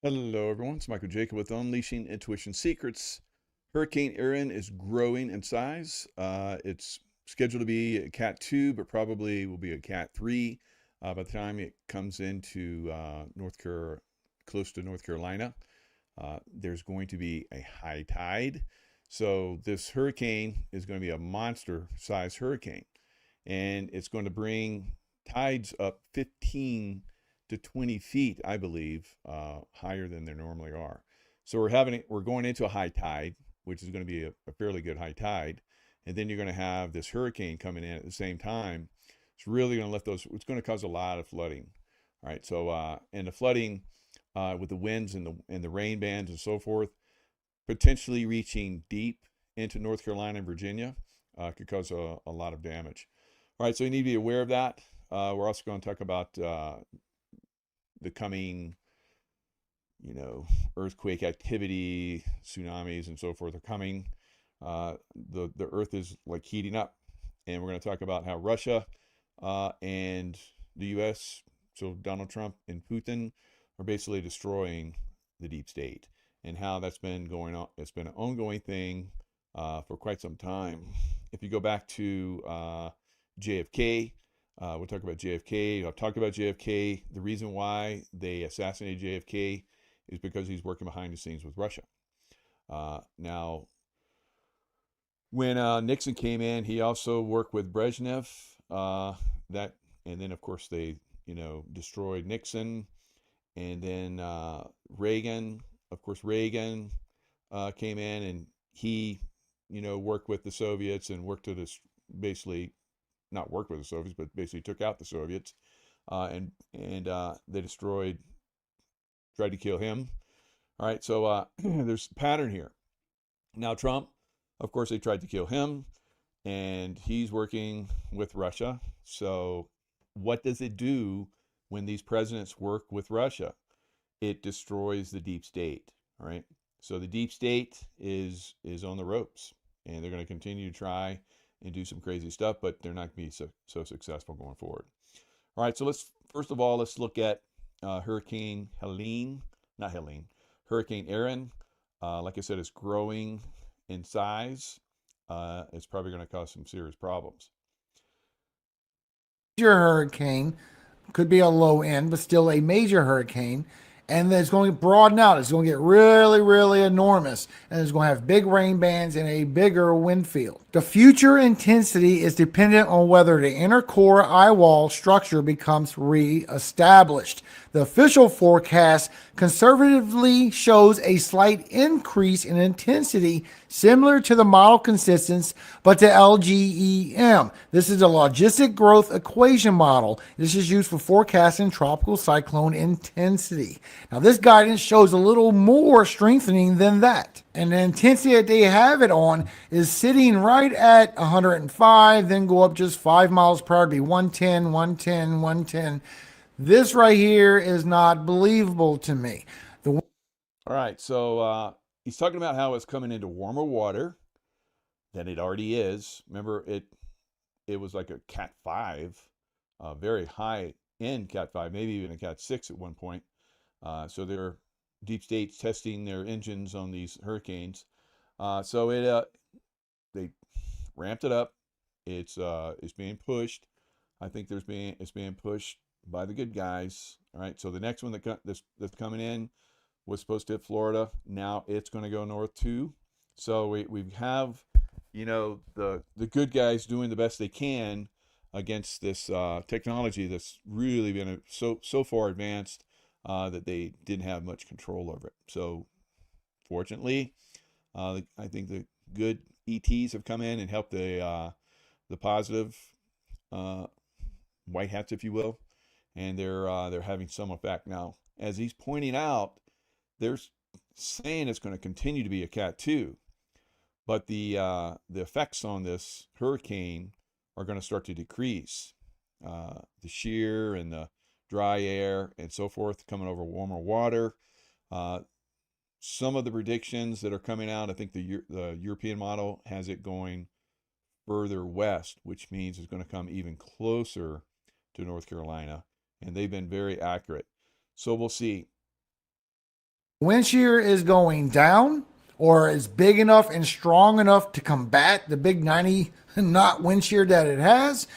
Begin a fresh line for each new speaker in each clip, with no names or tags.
Hello, everyone. It's Michael Jaco with Unleashing Intuition Secrets. Hurricane Erin is growing in size. It's scheduled to be a Cat 2, but probably will be a Cat 3 by the time it comes into close to North Carolina. There's going to be a high tide. So this hurricane is going to be a monster-sized hurricane, and it's going to bring tides up 15 to 20 feet, I believe, higher than they normally are. So we're going into a high tide, which is going to be a fairly good high tide, and then you're going to have this hurricane coming in at the same time. It's really going to lift those. It's going to cause a lot of flooding. All right, so and the flooding with the winds and the rain bands and so forth, potentially reaching deep into North Carolina and Virginia, could cause a lot of damage. All right, so you need to be aware of that. We're also going to talk about the coming, earthquake activity, tsunamis, and so forth are coming. The Earth is like heating up, and we're going to talk about how Russia and the U.S., so Donald Trump and Putin, are basically destroying the deep state, and how that's been going on. It's been an ongoing thing for quite some time. If you go back to JFK, we'll talk about JFK. I'll talk about JFK. The reason why they assassinated JFK is because he's working behind the scenes with Russia. Now, when Nixon came in, he also worked with Brezhnev. And then of course they, destroyed Nixon, and then Reagan. Of course, Reagan came in, and he, worked with the Soviets and worked to this basically not worked with the Soviets, but basically took out the Soviets, and they tried to kill him. All right, so there's a pattern here. Now Trump, of course, they tried to kill him, and he's working with Russia. So what does it do when these presidents work with Russia? It destroys the deep state. All right, so the deep state is on the ropes, and they're going to continue to try and do some crazy stuff, but they're not going to be so successful going forward. All right, so let's look at Hurricane Helene, not Helene, Hurricane Erin. Like I said, it's growing in size. It's probably going to cause some serious problems.
Major hurricane, could be a low end, but still a major hurricane. And then it's going to broaden out. It's going to get really, really enormous. And it's going to have big rain bands and a bigger wind field. The future intensity is dependent on whether the inner core eye wall structure becomes re-established. The official forecast conservatively shows a slight increase in intensity similar to the model consistence, but to LGEM. This is a logistic growth equation model. This is used for forecasting tropical cyclone intensity. Now, this guidance shows a little more strengthening than that. And the intensity that they have it on is sitting right at 105, then go up just 5 miles per hour to be 110, 110, 110. This right here is not believable to me. The
All right, so he's talking about how it's coming into warmer water than it already is. Remember, it was like a Cat 5, very high end Cat 5, maybe even a Cat 6 at one point. So they're deep states testing their engines on these hurricanes. So they ramped it up. It's being pushed. I think it's being pushed by the good guys. All right. So the next one that's coming in was supposed to hit Florida. Now it's going to go north too. So we have, the good guys doing the best they can against this technology that's really been so far advanced that they didn't have much control over it. So fortunately, I think the good ETs have come in and helped the positive white hats, if you will, and they're having some effect now. As he's pointing out, they're saying it's going to continue to be a Cat 2, but the effects on this hurricane are going to start to decrease. The shear and the dry air and so forth coming over warmer water. Some of the predictions that are coming out, I think the European model has it going further west, which means it's going to come even closer to North Carolina, and they've been very accurate. So we'll see.
Wind shear is going down, or is big enough and strong enough to combat the big 90 knot wind shear that it has.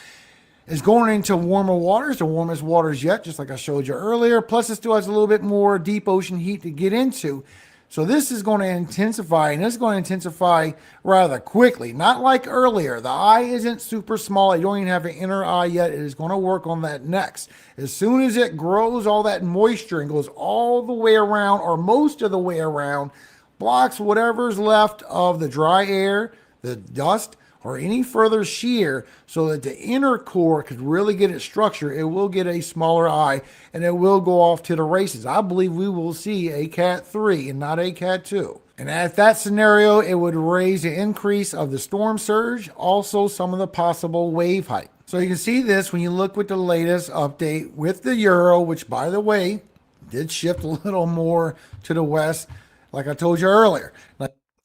It's going into warmer waters, the warmest waters yet, just like I showed you earlier. Plus, it still has a little bit more deep ocean heat to get into. So this is going to intensify, and it's going to intensify rather quickly. Not like earlier. The eye isn't super small. You don't even have an inner eye yet. It is going to work on that next. As soon as it grows all that moisture and goes all the way around, or most of the way around, blocks whatever's left of the dry air, the dust, or any further shear, so that the inner core could really get its structure, it will get a smaller eye and it will go off to the races. I believe we will see a Cat 3 and not a Cat 2. And at that scenario, it would raise the increase of the storm surge, also some of the possible wave height. So you can see this when you look with the latest update with the Euro, which, by the way, did shift a little more to the west, like I told you earlier.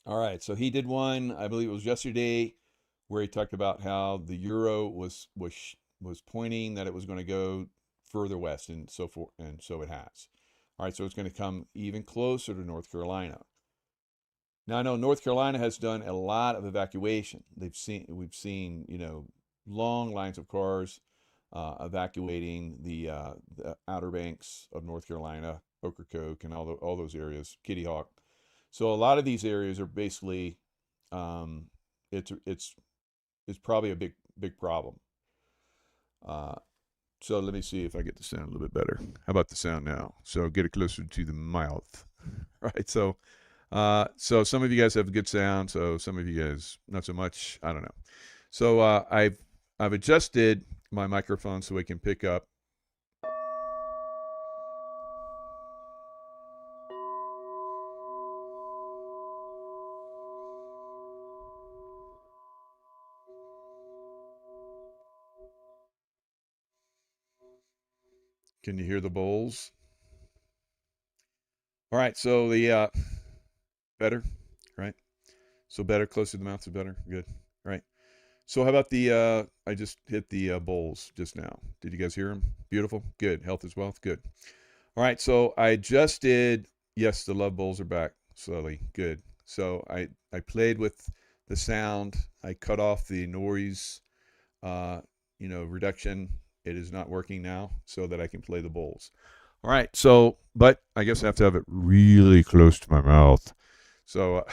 All right, so he did one, I believe it was yesterday, where he talked about how the Euro was pointing that it was going to go further west, and so forth, and so it has. All right, so it's going to come even closer to North Carolina. Now I know North Carolina has done a lot of evacuation. We've seen long lines of cars evacuating the Outer Banks of North Carolina, Ocracoke, and all those areas, Kitty Hawk. So a lot of these areas are basically it's probably a big problem. So let me see if I get the sound a little bit better. How about the sound now? So get it closer to the mouth. Right. So some of you guys have good sound. So some of you guys not so much. I don't know. So I've adjusted my microphone so we can pick up. Can you hear the bowls? All right, so the better, right? So better, closer to the mouth is better. Good, right? So how about the I just hit the bowls just now. Did you guys hear them? Beautiful, good. Health is wealth, good. All right, so I just did. Yes, the love bowls are back slowly. Good. So I played with the sound. I cut off the noise, reduction. It is not working now, so that I can play the bowls. All right, so, but I guess I have to have it really close to my mouth. So,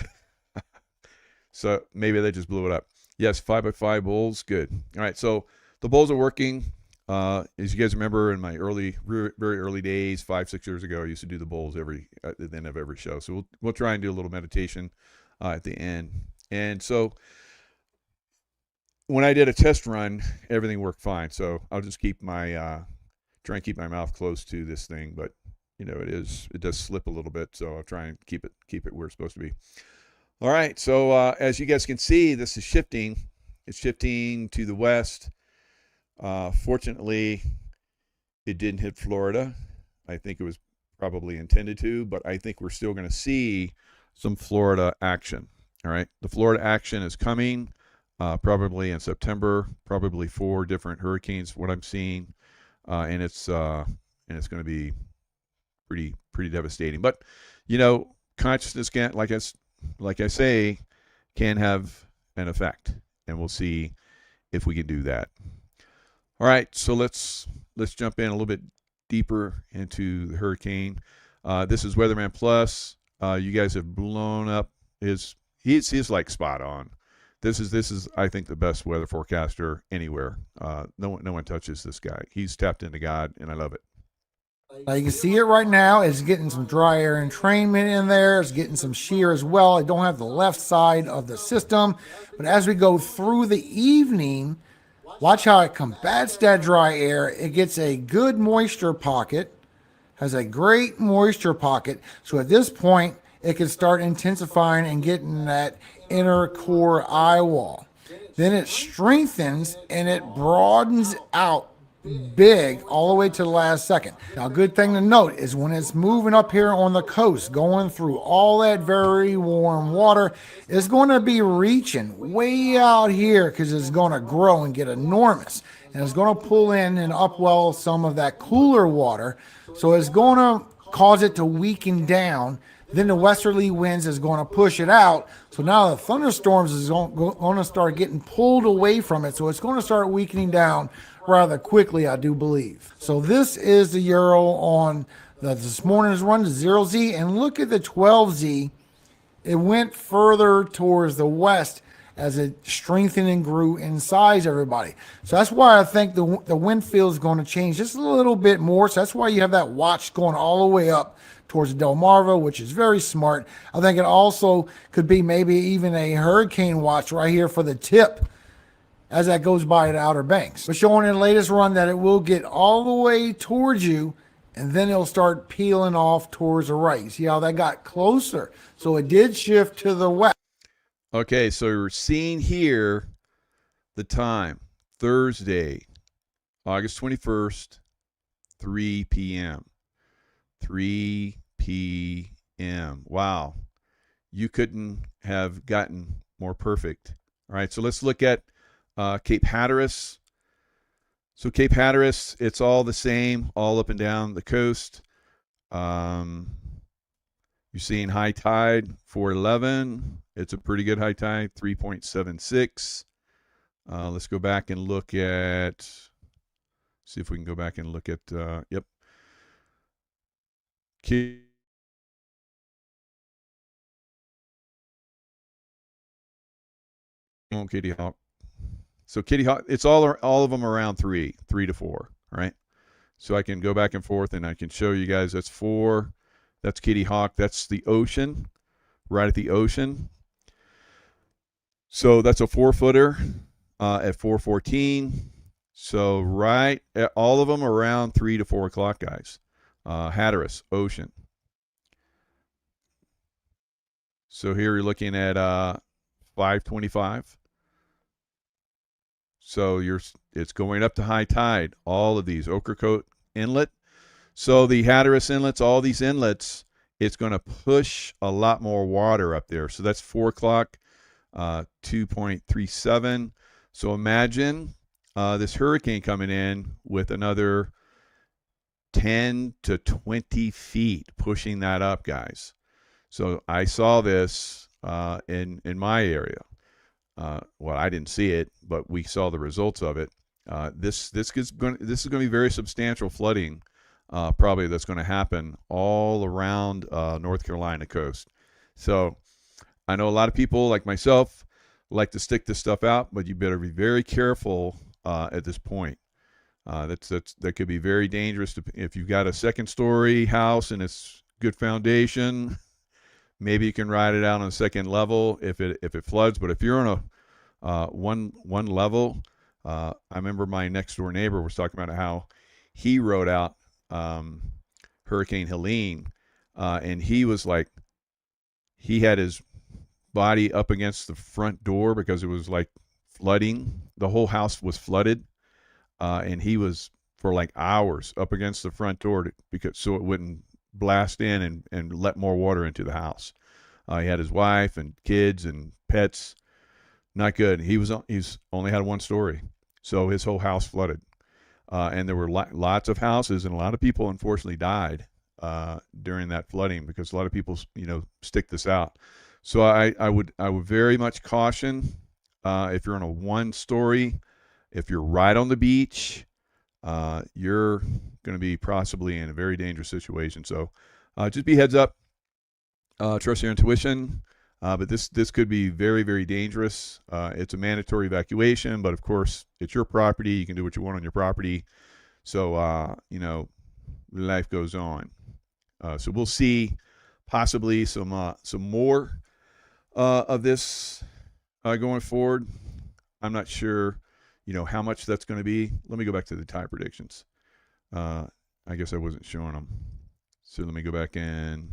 so maybe they just blew it up. Yes, 5x5 bowls, good. All right, so the bowls are working. As you guys remember, in my very early days, 5-6 years ago, I used to do the bowls at the end of every show. So we'll try and do a little meditation at the end. And so when I did a test run, everything worked fine. So I'll just keep my try and keep my mouth close to this thing, but it does slip a little bit. So I'll try and keep it where it's supposed to be. All right. So as you guys can see, this is shifting. It's shifting to the west. Fortunately, it didn't hit Florida. I think it was probably intended to, but I think we're still going to see some Florida action. All right. The Florida action is coming. Probably in September, probably 4 different hurricanes, what I'm seeing, and it's going to be pretty devastating. But consciousness can, like I say, can have an effect, and we'll see if we can do that. All right, so let's jump in a little bit deeper into the hurricane. This is Weatherman Plus. You guys have blown up he's like spot on. This is I think the best weather forecaster anywhere. No one touches this guy. He's tapped into God, and I love it.
Now you can see it right now. It's getting some dry air entrainment in there. It's getting some shear as well. I don't have the left side of the system, but as we go through the evening, watch how it combats that dry air. It gets a good moisture pocket, has a great moisture pocket. So at this point, it can start intensifying and getting that inner core eye wall. Then it strengthens and it broadens out big all the way to the last second. Now, a good thing to note is when it's moving up here on the coast, going through all that very warm water, it's going to be reaching way out here because it's going to grow and get enormous. And it's going to pull in and upwell some of that cooler water. So it's going to cause it to weaken down. Then the westerly winds is going to push it out. So now the thunderstorms is going to start getting pulled away from it. So it's going to start weakening down rather quickly, I do believe. So this is the Euro on this morning's run to 0Z. And look at the 12Z. It went further towards the west as it strengthened and grew in size, everybody. So that's why I think the wind field is going to change just a little bit more. So that's why you have that watch going all the way up towards Delmarva, which is very smart. I think it also could be maybe even a hurricane watch right here for the tip as that goes by the Outer Banks. But showing in the latest run that it will get all the way towards you, and then it'll start peeling off towards the right. See how that got closer? So it did shift to the west.
Okay, so we're seeing here the time, Thursday, August 21st, 3 p.m. 3 p.m. Wow. You couldn't have gotten more perfect. All right, so let's look at Cape Hatteras. So Cape Hatteras, it's all the same, all up and down the coast. You're seeing high tide 411. It's a pretty good high tide, 3.76. Let's go back and look at, see if we can go back and look at, yep. Kitty Hawk. So Kitty Hawk, it's all of them around 3 to 4, right? So I can go back and forth and I can show you guys that's 4. That's Kitty Hawk. That's the ocean, right at the ocean. So that's a 4-footer at 414. So right at all of them around 3 to 4 o'clock, guys. Hatteras, ocean. So here you're looking at 525. So it's going up to high tide. All of these Ocracoke Inlet. So the Hatteras inlets, all these inlets, it's going to push a lot more water up there. So that's 4 o'clock, 2.37. So imagine this hurricane coming in with another 10 to 20 feet, pushing that up, guys. So I saw this in my area. Well, I didn't see it, but we saw the results of it. This is going to be very substantial flooding, probably that's going to happen all around North Carolina coast. So I know a lot of people like myself like to stick this stuff out, but you better be very careful at this point. That could be very dangerous if you've got a second-story house and it's good foundation. Maybe you can ride it out on a second level if it floods. But if you're on a one level, I remember my next door neighbor was talking about how he rode out Hurricane Helene, and he was like, he had his body up against the front door because it was like flooding. The whole house was flooded, and he was for like hours up against the front door so it wouldn't blast in and let more water into the house. He had his wife and kids and pets. Not good. He's only had one story, so his whole house flooded, and there were lots of houses, and a lot of people unfortunately died during that flooding because a lot of people stick this out. So I would very much caution if you're on a 1-story, if you're right on the beach, you're going to be possibly in a very dangerous situation. So just be heads up, trust your intuition, but this could be very, very dangerous. It's a mandatory evacuation, but of course it's your property. You can do what you want on your property. So, life goes on. So we'll see possibly some more of this going forward. I'm not sure, how much that's going to be. Let me go back to the tide predictions. I guess I wasn't showing them. So let me go back in.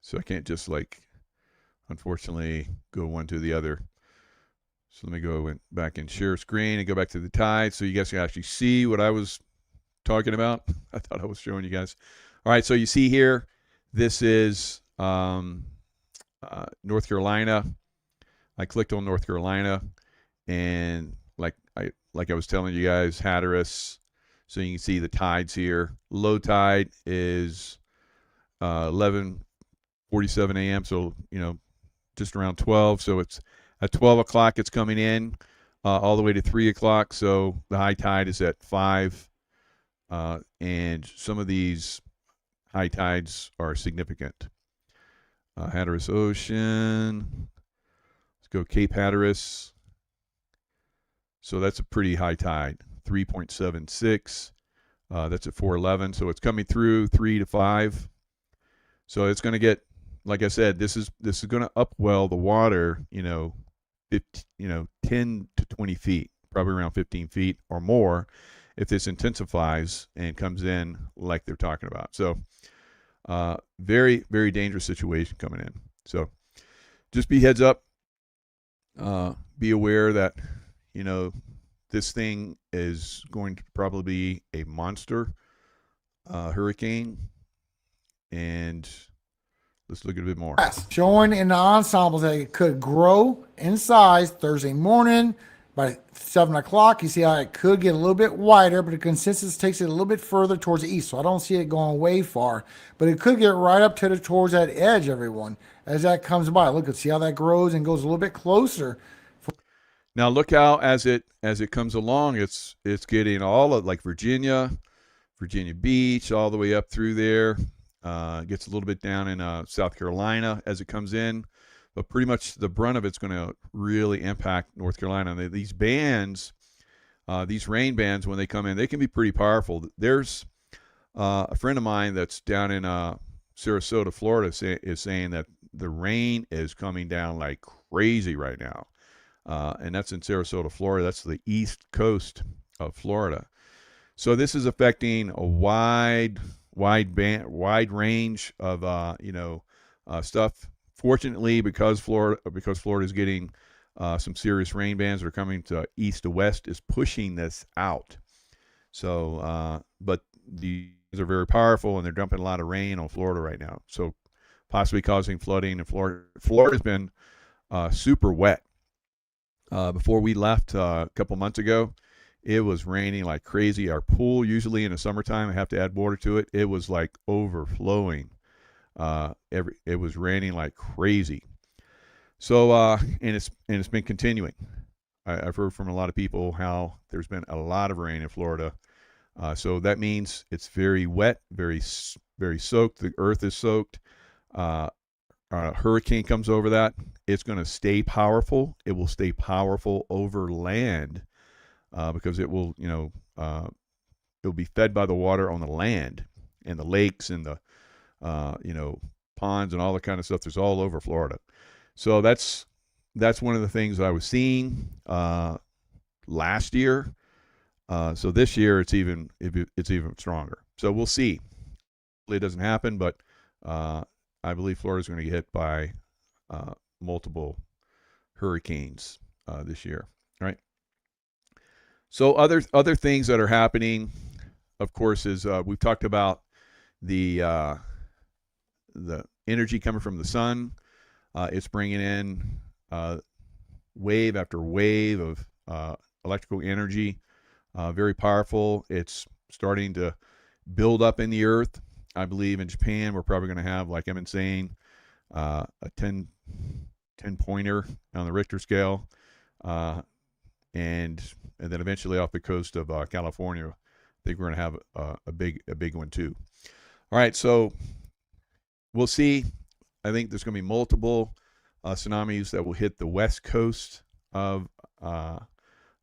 So I can't just unfortunately, go one to the other. So let me go back and share screen and go back to the tide so you guys can actually see what I was talking about. I thought I was showing you guys. All right, so you see here, this is North Carolina. I clicked on North Carolina, and like I was telling you guys, Hatteras. So you can see the tides here. Low tide is 11:47 a.m. So, just around 12. So it's at 12 o'clock, it's coming in all the way to 3 o'clock. So the high tide is at 5. And some of these high tides are significant. Hatteras Ocean. Let's go Cape Hatteras. So that's a pretty high tide, 3.76. That's at 4:11. So it's coming through 3 to 5. So it's going to get, like I said, this is going to upwell the water, 10 to 20 feet, probably around 15 feet or more, if this intensifies and comes in like they're talking about. So very, very dangerous situation coming in. So just be heads up. Be aware that, this thing is going to probably be a monster hurricane. And let's look at a bit more.
Showing in the ensembles that it could grow in size Thursday morning by 7 o'clock. You see how it could get a little bit wider, but the consensus takes it a little bit further towards the east. So I don't see it going way far, but it could get right up to towards that edge, everyone, as that comes by. Look, see how that grows and goes a little bit closer.
Now look how as it comes along, it's getting all of like Virginia Beach, all the way up through there. Gets a little bit down in South Carolina as it comes in, but pretty much the brunt of it's going to really impact North Carolina. These bands, these rain bands, when they come in, they can be pretty powerful. There's a friend of mine that's down in Sarasota, Florida, is saying that the rain is coming down like crazy right now. And that's in Sarasota, Florida. That's the east coast of Florida. So this is affecting a wide range of stuff. Fortunately, because Florida is getting some serious rain bands that are coming to east to west, is pushing this out. So, but these are very powerful, and they're dumping a lot of rain on Florida right now. So, possibly causing flooding. And Florida's been super wet. Before we left a couple months ago, it was raining like crazy. Our pool, usually in the summertime, I have to add water to it. It was like overflowing. It was raining like crazy. So, and it's been continuing. I've heard from a lot of people how there's been a lot of rain in Florida. So that means it's very wet, very, very soaked. The earth is soaked. A hurricane comes over that. It's going to stay powerful. It will stay powerful over land. Because it will, it'll be fed by the water on the land and the lakes and the, ponds and all the kind of stuff that's all over Florida. So that's one of the things I was seeing last year. So this year it's even stronger. So we'll see. It doesn't happen, but I believe Florida is going to get hit by multiple hurricanes this year. Right. So other things that are happening, of course, is we've talked about the energy coming from the sun. It's bringing in wave after wave of electrical energy, very powerful. It's starting to build up in the earth. I believe in Japan, we're probably going to have, like I've been saying, a 10 pointer on the Richter scale. And then eventually off the coast of California, I think we're going to have a big one too. All right, so we'll see. I think there's going to be multiple tsunamis that will hit the west coast of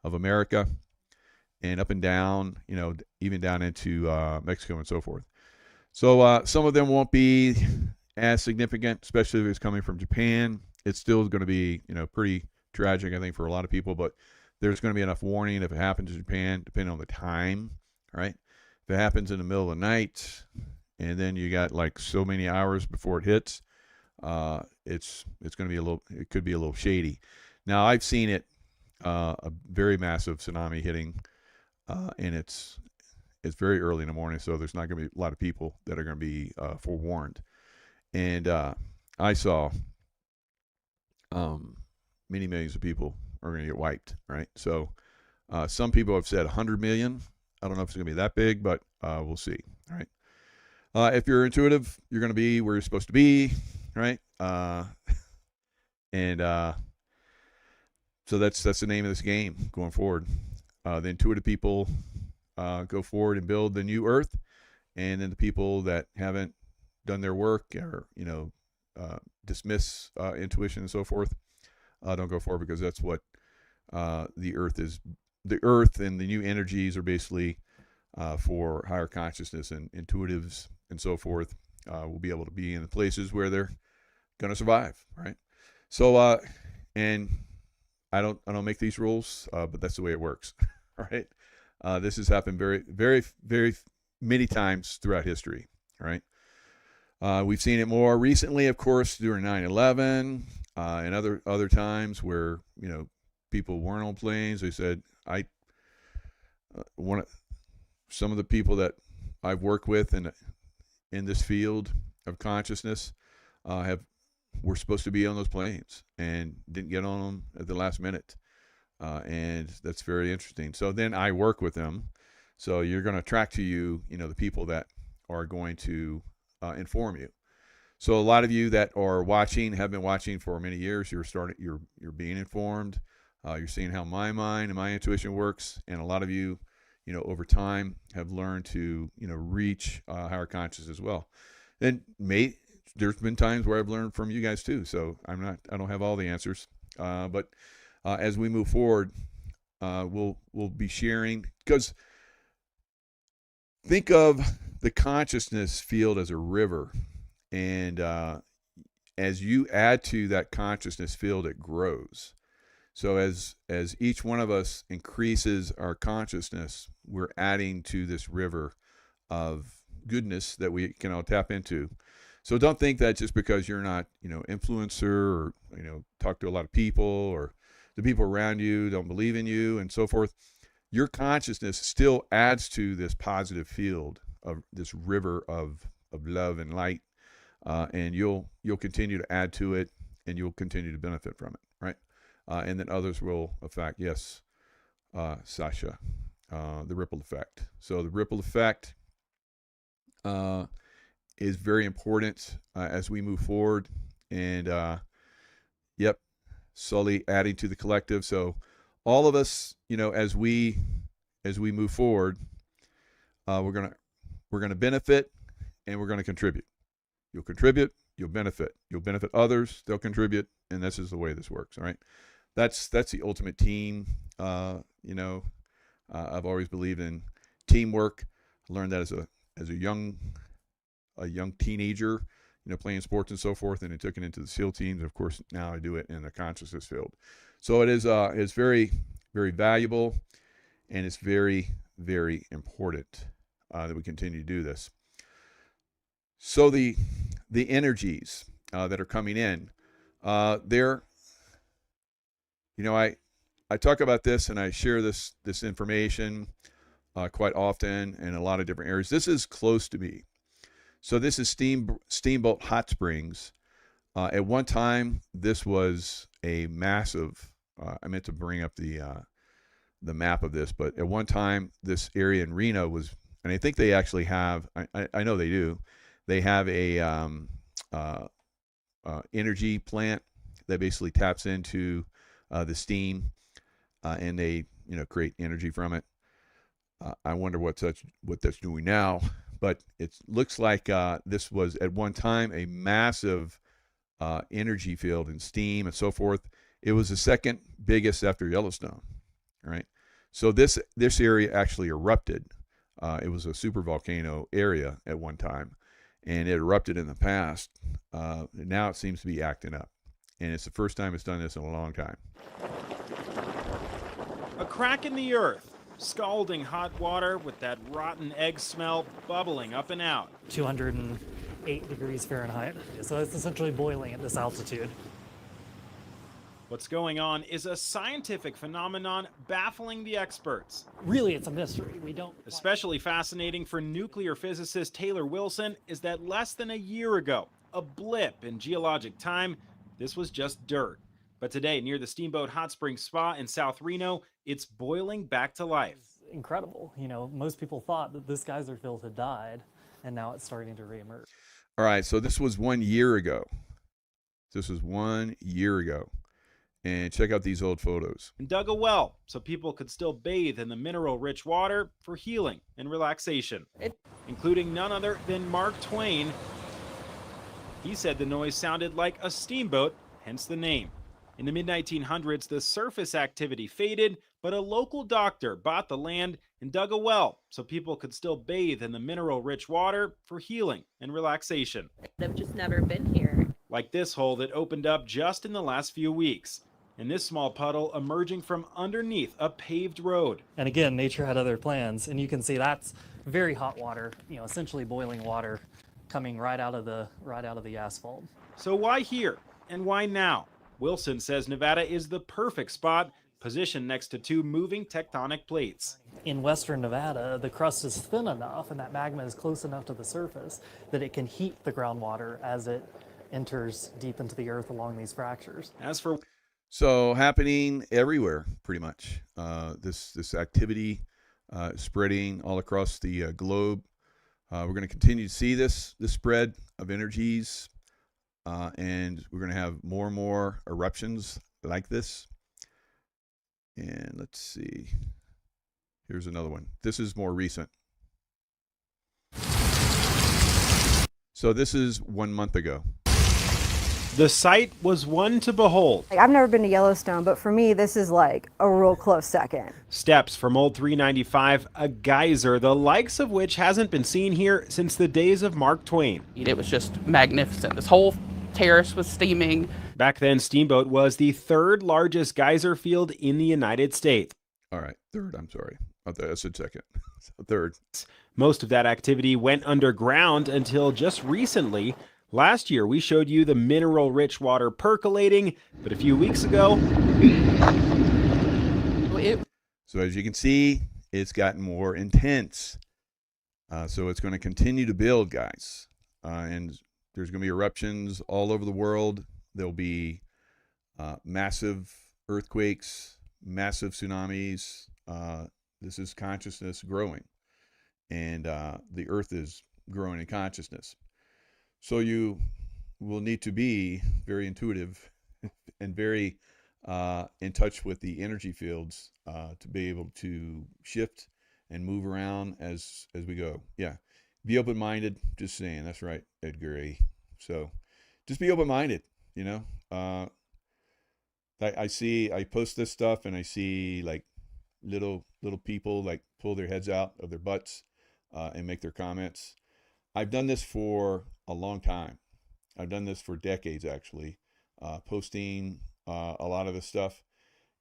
America and up and down, even down into Mexico and so forth. So some of them won't be as significant, especially if it's coming from Japan. It's still going to be, pretty tragic, I think, for a lot of people, but there's going to be enough warning if it happens in Japan, depending on the time, right? If it happens in the middle of the night, and then you got like so many hours before it hits, it's going to be it could be a little shady. Now, I've seen it, a very massive tsunami hitting, and it's very early in the morning, so there's not going to be a lot of people that are going to be forewarned. And I saw many millions of people are going to get wiped, right? So some people have said 100 million. I don't know if it's going to be that big, but we'll see. All right. If you're intuitive, you're going to be where you're supposed to be, right? And so that's the name of this game going forward. The intuitive people go forward and build the new Earth, and then the people that haven't done their work or dismiss intuition and so forth don't go forward, because that's what the Earth is. The Earth and the new energies are basically for higher consciousness, and intuitives and so forth will be able to be in the places where they're going to survive, right? So, and I don't make these rules, but that's the way it works, right? This has happened very, very, very many times throughout history, right? We've seen it more recently, of course, during 9/11 and other times where people weren't on planes. They said, some of the people that I've worked with in this field of consciousness were supposed to be on those planes and didn't get on them at the last minute, and that's very interesting. So then I work with them. So you're going to attract to you, the people that are going to inform you. So a lot of you that are watching, have been watching for many years, you're being informed. You're seeing how my mind and my intuition works, and a lot of you, over time have learned to, reach higher consciousness as well. And there's been times where I've learned from you guys too. So I don't have all the answers, but as we move forward, we'll be sharing, because think of the consciousness field as a river, and as you add to that consciousness field, it grows. So as each one of us increases our consciousness, we're adding to this river of goodness that we can all tap into. So don't think that just because you're not, influencer, or, talk to a lot of people, or the people around you don't believe in you and so forth, your consciousness still adds to this positive field of this river of love and light, and you'll continue to add to it, and you'll continue to benefit from it, right? And then others will affect. Yes, Sasha, the ripple effect. So the ripple effect is very important as we move forward, and slowly adding to the collective. So all of us, as we move forward, we're gonna benefit, and we're gonna contribute. You'll contribute, you'll benefit others, they'll contribute, and this is the way this works. All right, that's the ultimate team. I've always believed in teamwork. I learned that as a young teenager, playing sports and so forth, and I took it into the SEAL teams. Of course, now I do it in the consciousness field. So it is it's very, very valuable, and it's very, very important that we continue to do this. So the energies that are coming in, they're, I talk about this, and I share this information quite often in a lot of different areas. This is close to me. So this is Steamboat Hot Springs. At one time, this was a massive. I meant to bring up the map of this, but at one time, this area in Reno was, and I think they actually have. I know they do. They have a energy plant that basically taps into the steam, and they create energy from it. I wonder what that's doing now, but it looks like this was at one time a massive energy field and steam and so forth. It was the second biggest after Yellowstone. All right, so this area actually erupted. It was a super volcano area at one time, and it erupted in the past. Now it seems to be acting up, and it's the first time it's done this in a long time.
A crack in the earth, scalding hot water with that rotten egg smell bubbling up and out.
208 degrees Fahrenheit. So it's essentially boiling at this altitude.
What's going on is a scientific phenomenon baffling the experts.
Really, it's a mystery. We don't.
Especially fascinating for nuclear physicist Taylor Wilson is that less than a year ago, a blip in geologic time, this was just dirt. But today, near the Steamboat Hot Springs Spa in South Reno, it's boiling back to life.
incredible. You know, most people thought that this geyser field had died, and now it's starting to reemerge.
All right, so this was 1 year ago. This was 1 year ago. And check out these old photos.
And dug a well so people could still bathe in the mineral-rich water for healing and relaxation, including none other than Mark Twain. He said the noise sounded like a steamboat, hence the name. In the mid-1900s, the surface activity faded, but a local doctor bought the land and dug a well so people could still bathe in the mineral-rich water for healing and relaxation.
I've just never been here.
Like this hole that opened up just in the last few weeks. And this small puddle emerging from underneath a paved road.
And again, nature had other plans, and you can see that's very hot water, you know, essentially boiling water coming right out of the asphalt.
So why here and why now? Wilson says Nevada is the perfect spot, positioned next to two moving tectonic plates.
In western Nevada, the crust is thin enough and that magma is close enough to the surface that it can heat the groundwater as it enters deep into the earth along these fractures.
As for
So happening everywhere, pretty much. This activity spreading all across the globe. We're going to continue to see this spread of energies, and we're going to have more and more eruptions like this. And let's see. Here's another one. This is more recent. So this is 1 month ago.
the sight was one to behold.
Like, I've never been to Yellowstone, but for me, this is like a real close second.
Steps from Old 395, a geyser, the likes of which hasn't been seen here since the days of Mark Twain.
It was just magnificent. This whole terrace was steaming.
Back then, Steamboat was the third largest geyser field in the United States.
All right, third, I'm sorry. I said second. So third.
Most of that activity went underground until just recently. Last year, we showed you the mineral-rich water percolating, but a few weeks ago...
So as you can see, it's gotten more intense. So it's going to continue to build, guys. And there's going to be eruptions all over the world. There'll be massive earthquakes, massive tsunamis. This is consciousness growing. And the earth is growing in consciousness. So you will need to be very intuitive and very in touch with the energy fields to be able to shift and move around as we go. Yeah, be open-minded. Just saying. That's right, Edgar A. So just be open-minded. You know, I post this stuff and I see like little people like pull their heads out of their butts and make their comments. I've done this for a long time. I've done this for decades, actually, posting a lot of this stuff,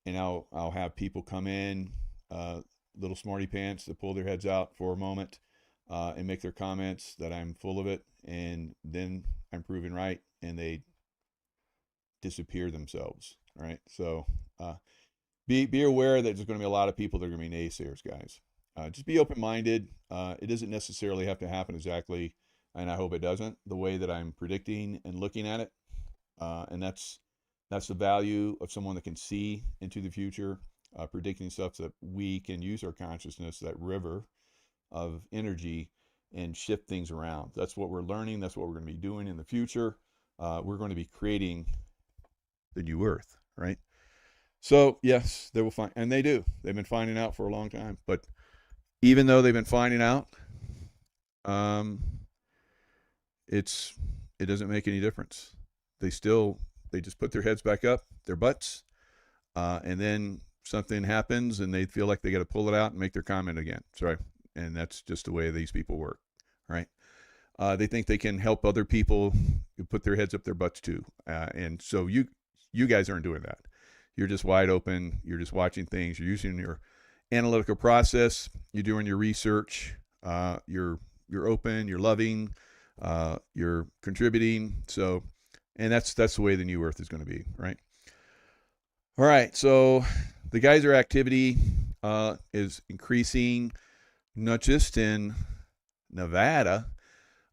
and I'll have people come in, little smarty pants that pull their heads out for a moment and make their comments that I'm full of it, and then I'm proven right, and they disappear themselves. Right? So be aware that there's going to be a lot of people that are going to be naysayers, guys. Just be open-minded. It doesn't necessarily have to happen exactly, and I hope it doesn't, the way that I'm predicting and looking at it. And that's the value of someone that can see into the future, predicting stuff that we can use our consciousness, that river of energy, and shift things around. That's what we're learning. That's what we're going to be doing in the future. We're going to be creating the new earth, right? So, yes, they will find, and they do. They've been finding out for a long time, but even though they've been finding out, it doesn't make any difference. They just put their heads back up, their butts, and then something happens and they feel like they got to pull it out and make their comment again. Sorry. And that's just the way these people work, right? They think they can help other people put their heads up their butts too. And so you guys aren't doing that. You're just wide open. You're just watching things. You're using your analytical process. You're doing your research. You're open. You're loving. You're contributing. So, and that's the way the new earth is going to be, right? All right. So the geyser activity is increasing, not just in Nevada,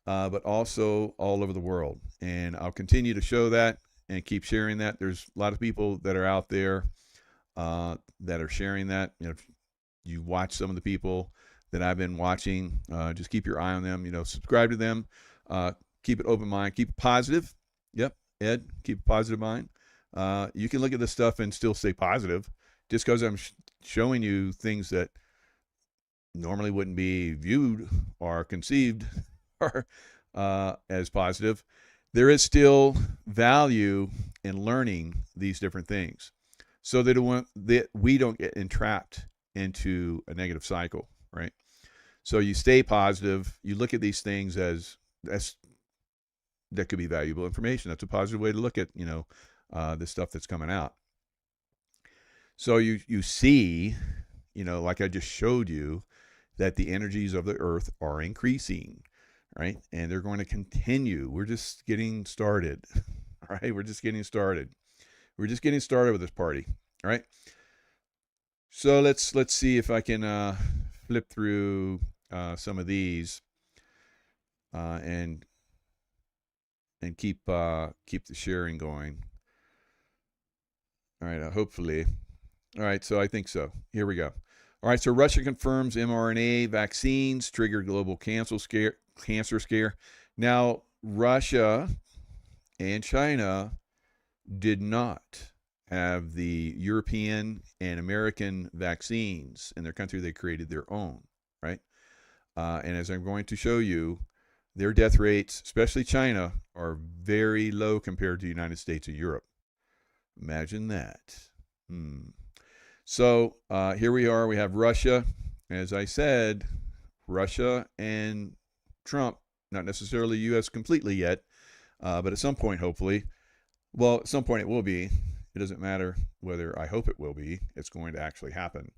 but also all over the world. And I'll continue to show that and keep sharing that. There's a lot of people that are out there that are sharing that. You know, you watch some of the people that I've been watching. Just keep your eye on them. Subscribe to them. Keep it open mind. Keep it positive. Yep, Ed, keep a positive mind. You can look at this stuff and still stay positive. Just because I'm showing you things that normally wouldn't be viewed or conceived or as positive, there is still value in learning these different things, so that we don't get entrapped into a negative cycle, right? So you stay positive. You look at these things as that could be valuable information. That's a positive way to look at the stuff that's coming out. So you see, like I just showed you, that the energies of the earth are increasing, right? And they're going to continue. We're just getting started, all right? We're just getting started. We're just getting started with this party, all right? So let's see if I can flip through some of these and keep the sharing going. All right, hopefully. All right, so I think so. Here we go. All right, so Russia confirms mRNA vaccines trigger global cancer scare. Now, Russia and China did not have the European and American vaccines in their country. They created their own, right? And as I'm going to show you, their death rates, especially China, are very low compared to the United States and Europe. Imagine that. So here we are. We have Russia. As I said, Russia and Trump, not necessarily U.S. completely yet, but at some point, hopefully. Well, at some point it will be. It doesn't matter whether I hope it will be. It's going to actually happen.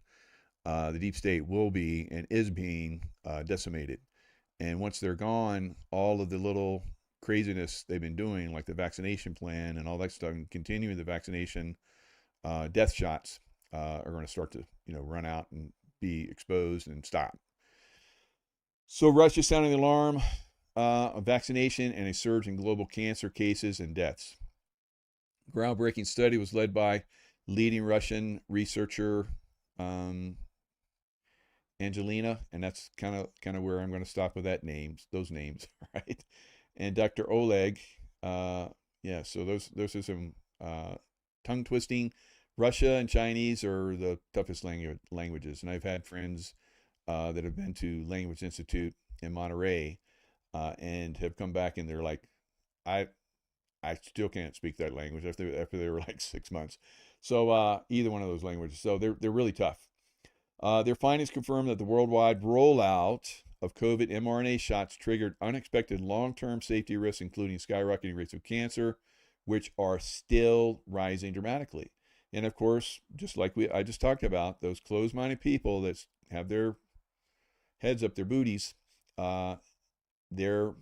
The deep state will be and is being decimated. And once they're gone, all of the little craziness they've been doing, like the vaccination plan and all that stuff, and continuing the vaccination death shots, are going to start to run out and be exposed and stop. So Russia sounding the alarm of vaccination and a surge in global cancer cases and deaths. Groundbreaking study was led by leading Russian researcher Angelina, and that's kind of where I'm going to stop with those names, right? And Dr. Oleg, so those are some tongue twisting. Russia and Chinese are the toughest languages, and I've had friends that have been to Language Institute in Monterey and have come back and they're like, I still can't speak that language after they were like 6 months. So either one of those languages. So they're really tough. Their findings confirm that the worldwide rollout of COVID mRNA shots triggered unexpected long-term safety risks, including skyrocketing rates of cancer, which are still rising dramatically. And of course, just like I just talked about, those closed-minded people that have their heads up their booties, they're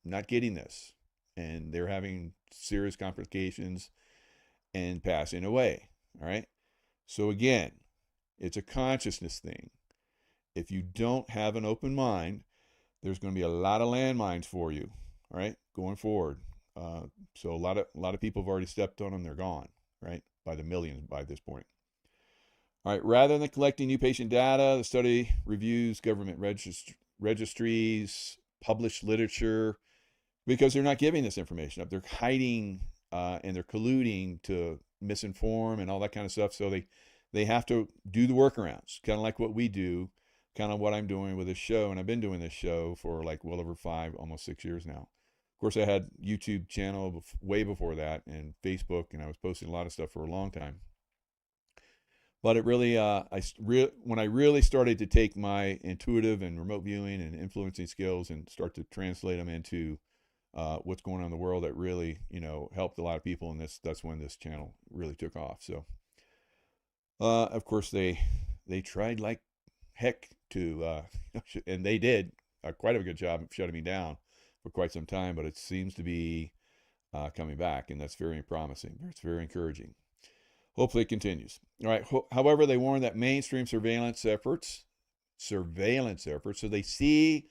not getting this, and they're having serious complications and passing away. All right. So again, it's a consciousness thing. If you don't have an open mind, there's going to be a lot of landmines for you, all right, going forward. So a lot of people have already stepped on them. They're gone, right, by the millions by this point. All right, rather than collecting new patient data, the study reviews government registries, published literature, because they're not giving this information up. They're hiding and they're colluding to misinform and all that kind of stuff. So they have to do the workarounds, kind of like what we do, kind of what I'm doing with this show. And I've been doing this show for like well over 5, almost 6 years now. Of course, I had YouTube channel way before that and Facebook, and I was posting a lot of stuff for a long time. But it really, when I really started to take my intuitive and remote viewing and influencing skills and start to translate them into what's going on in the world, that really, helped a lot of people. And that's when this channel really took off. So, of course, they tried like heck to, and they did quite a good job of shutting me down for quite some time, but it seems to be coming back, and that's very promising. It's very encouraging. Hopefully it continues. All right. However, they warn that mainstream surveillance efforts, so they see,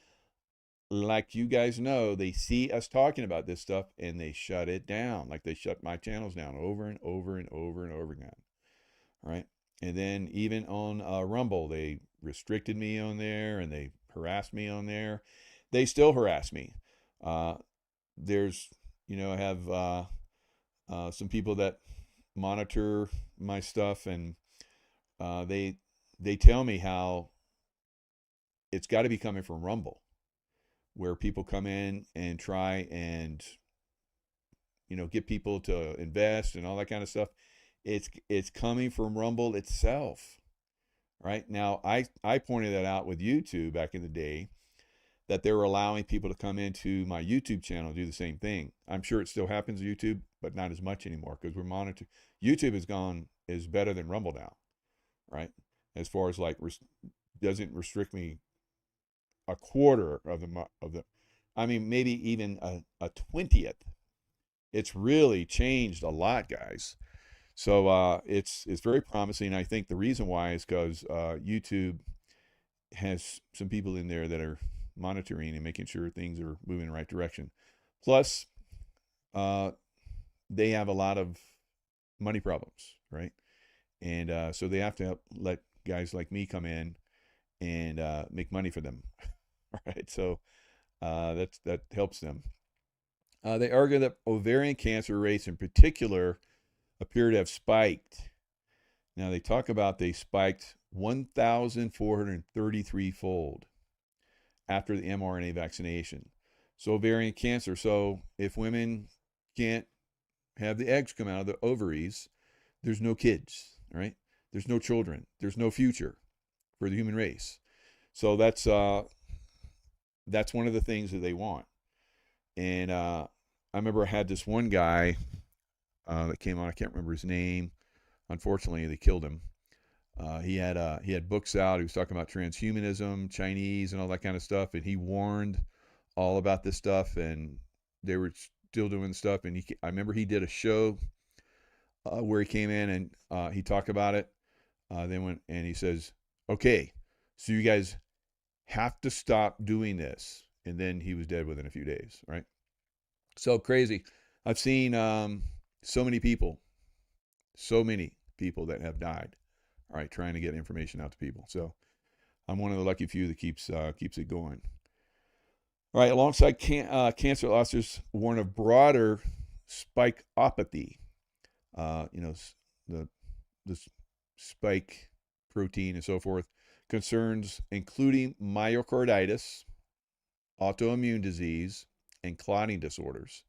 like you guys know, they see us talking about this stuff and they shut it down, like they shut my channels down over and over and over and over again. All right. And then even on Rumble, they restricted me on there and they harassed me on there. They still harass me. There's, I have some people that monitor my stuff, and they tell me how it's got to be coming from Rumble, where people come in and try and get people to invest and all that kind of stuff. It's coming from Rumble itself. Right now, I pointed that out with YouTube back in the day, that they were allowing people to come into my YouTube channel and do the same thing. I'm sure it still happens on YouTube, but not as much anymore because we're monitoring. YouTube is better than Rumble now, right? As far as like doesn't restrict me a quarter of the, I mean, maybe even a 20th. It's really changed a lot, guys. So it's very promising. I think the reason why is because YouTube has some people in there that are monitoring and making sure things are moving in the right direction. Plus, they have a lot of money problems, right? And so they have to let guys like me come in and make money for them, right? So that helps them. They argue that ovarian cancer rates in particular appear to have spiked. Now they talk about they spiked 1,433-fold after the mRNA vaccination. So ovarian cancer. So if women can't have the eggs come out of the ovaries, there's no kids, right? There's no children. There's no future for the human race. So that's one of the things that they want. And I remember I had this one guy that came on. I can't remember his name. Unfortunately, they killed him. He had books out. He was talking about transhumanism, Chinese, and all that kind of stuff. And he warned all about this stuff, and they were still doing stuff. And I remember he did a show where he came in and he talked about it. Then went and he says, "Okay, so you guys have to stop doing this." And then he was dead within a few days, right? So crazy. I've seen so many people that have died, all right, trying to get information out to people. So I'm one of the lucky few that keeps it going. All right, alongside cancer, authors warn of broader spikeopathy. The spike protein and so forth, concerns including myocarditis, autoimmune disease, and clotting disorders.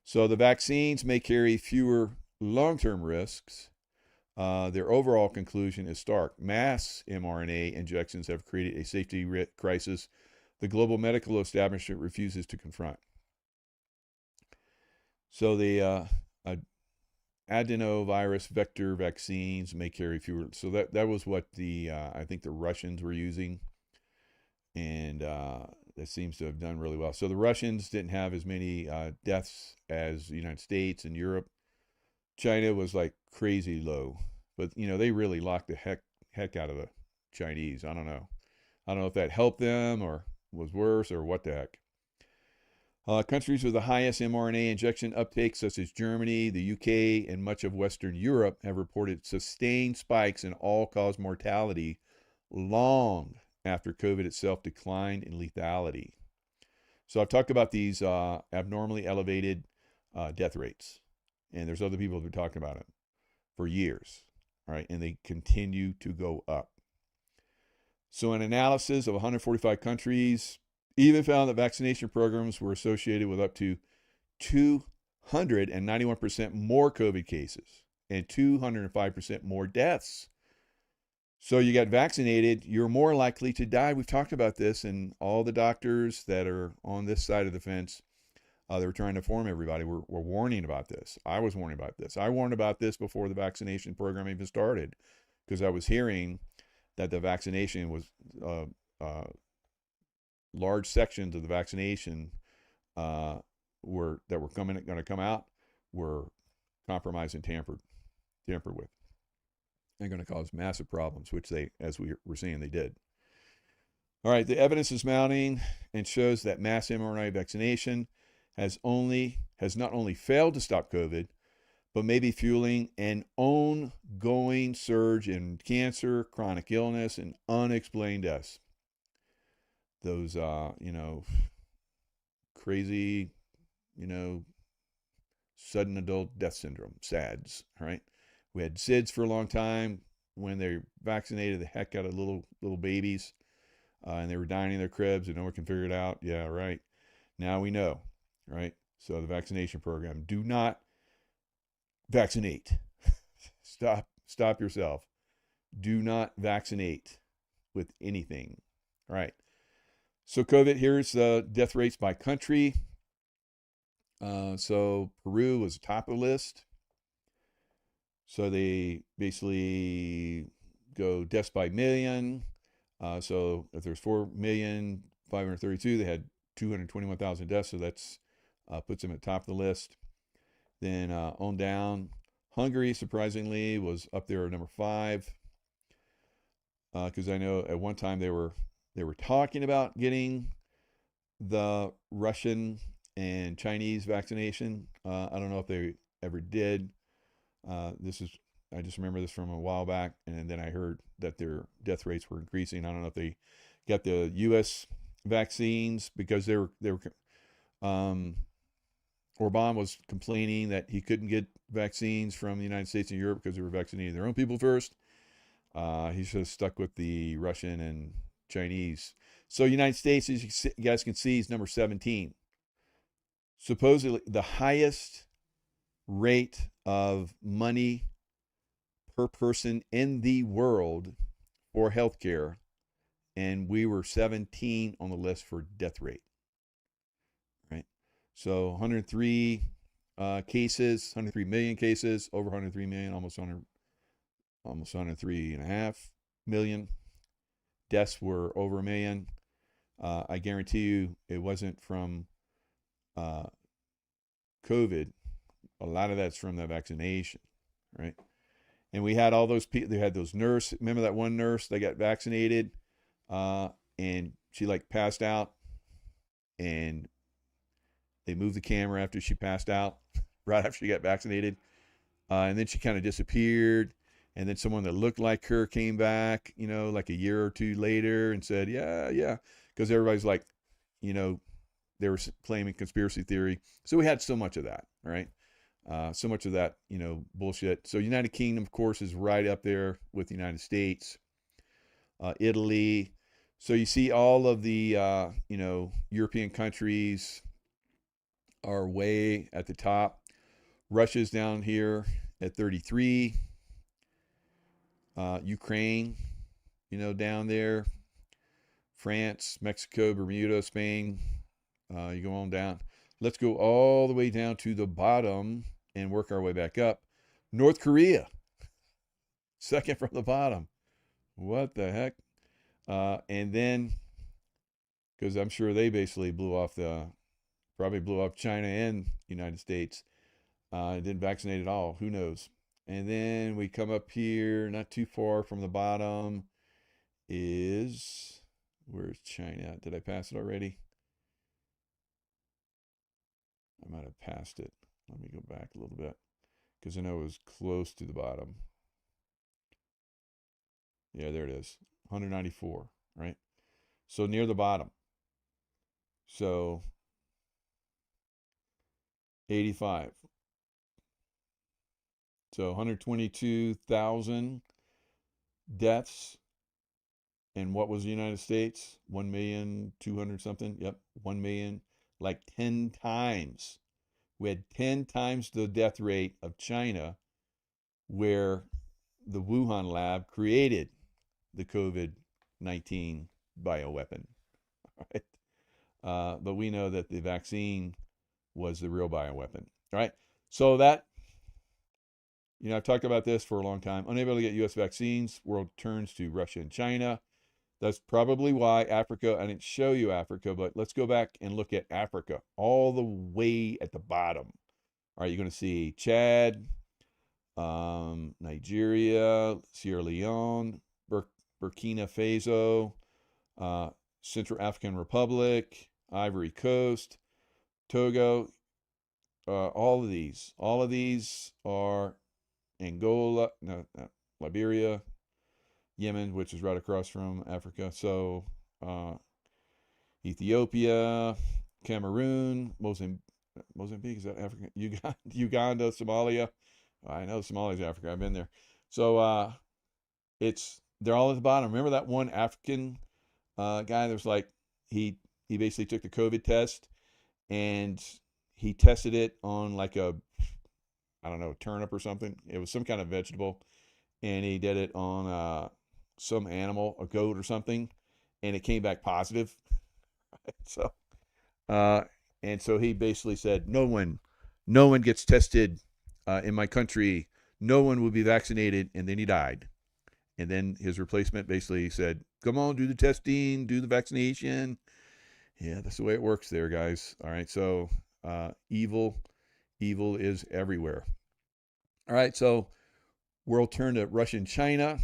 So the vaccines may carry fewer long-term risks. Their overall conclusion is stark. Mass mRNA injections have created a safety crisis the global medical establishment refuses to confront. So the adenovirus vector vaccines may carry fewer. So that was what I think the Russians were using, and that seems to have done really well. So the Russians didn't have as many deaths as the United States and Europe. China was like crazy low, but they really locked the heck out of the Chinese. I don't know if that helped them or was worse or what the heck. Countries with the highest mRNA injection uptake, such as Germany, the UK, and much of Western Europe, have reported sustained spikes in all-cause mortality long after COVID itself declined in lethality. So I've talked about these abnormally elevated death rates, and there's other people who've been talking about it for years, all right, and they continue to go up. So an analysis of 145 countries even found that vaccination programs were associated with up to 291% more COVID cases and 205% more deaths. So you got vaccinated, you're more likely to die. We've talked about this, and all the doctors that are on this side of the fence, they were trying to inform everybody. We're warning about this. I was warning about this. I warned about this before the vaccination program even started, because I was hearing that the vaccination was large sections of the vaccination that were going to come out were compromised and tampered with. They're going to cause massive problems, which they, as we were seeing, they did. All right, the evidence is mounting and shows that mass mRNA vaccination has not only failed to stop COVID, but may be fueling an ongoing surge in cancer, chronic illness, and unexplained deaths. Those, crazy, sudden adult death syndrome, SADS, right? We had SIDS for a long time when they vaccinated the heck out of little babies, and they were dying in their cribs and no one can figure it out. Yeah, right. Now we know, right? So the vaccination program, do not vaccinate. Stop yourself. Do not vaccinate with anything. All right. So COVID, here's the death rates by country. So Peru was top of the list. So they basically go deaths by million. So if there's 4,532,000, they had 221,000 deaths. So that's puts them at top of the list. Then on down, Hungary surprisingly was up there at number 5. Because I know at one time they were talking about getting the Russian and Chinese vaccination. I don't know if they ever did. I just remember this from a while back, and then I heard that their death rates were increasing. I don't know if they got the U.S. vaccines because they were Orban was complaining that he couldn't get vaccines from the United States and Europe because they were vaccinating their own people first. He should have stuck with the Russian and Chinese. So United States, as you guys can see, is number 17. Supposedly the highest rate of money per person in the world for healthcare, and we were 17 on the list for death rate. Right? So 103 cases, 103 million cases, over 103 million, almost 103.5 million. Deaths were over 1 million. I guarantee you it wasn't from COVID. A lot of that's from the vaccination, right? And we had all those people. They had those nurses. Remember that one nurse that got vaccinated, and she passed out, and they moved the camera after she passed out, right after she got vaccinated, and then she kind of disappeared. And then someone that looked like her came back, like a year or two later and said, yeah, because everybody's like, they were claiming conspiracy theory. So we had so much of that, right? So much of that, bullshit. So United Kingdom, of course, is right up there with the United States, Italy. So you see all of the, European countries are way at the top. Russia's down here at 33. Ukraine, down there. France, Mexico, Bermuda, Spain. You go on down. Let's go all the way down to the bottom and work our way back up. North Korea, second from the bottom. What the heck? And then, because I'm sure they basically probably blew off China and United States. Didn't vaccinate at all. Who knows? And then we come up here, not too far from the bottom is, where's China? Did I pass it already? I might have passed it. Let me go back a little bit because I know it was close to the bottom. Yeah, there it is. 194, right? So near the bottom. So 85. So 122,000 deaths. And what was the United States? 1,200,000 something. Yep, 1 million. Like 10 times. We had 10 times the death rate of China, where the Wuhan lab created the COVID-19 bioweapon. Right? But we know that the vaccine was the real bioweapon. All right. So that, I've talked about this for a long time. Unable to get U.S. vaccines, world turns to Russia and China. That's probably why Africa, I didn't show you Africa, but let's go back and look at Africa all the way at the bottom. All right, you're going to see Chad, Nigeria, Sierra Leone, Burkina Faso, Central African Republic, Ivory Coast, Togo, all of these are Angola, no, Liberia, Yemen, which is right across from Africa. So Ethiopia, Cameroon, Mozambique, is that Africa? Uganda, Somalia. I know Somalia's Africa. I've been there. So they're all at the bottom. Remember that one African guy that was like, he basically took the COVID test and he tested it on like a, I don't know, turnip or something. It was some kind of vegetable, and he did it on some animal, a goat or something, and it came back positive. So, and so he basically said, no one gets tested in my country. No one will be vaccinated, and then he died. And then his replacement basically said, come on, do the testing, do the vaccination. Yeah, that's the way it works there, guys. All right, so evil is everywhere. All right, so we'll turn to Russia and China.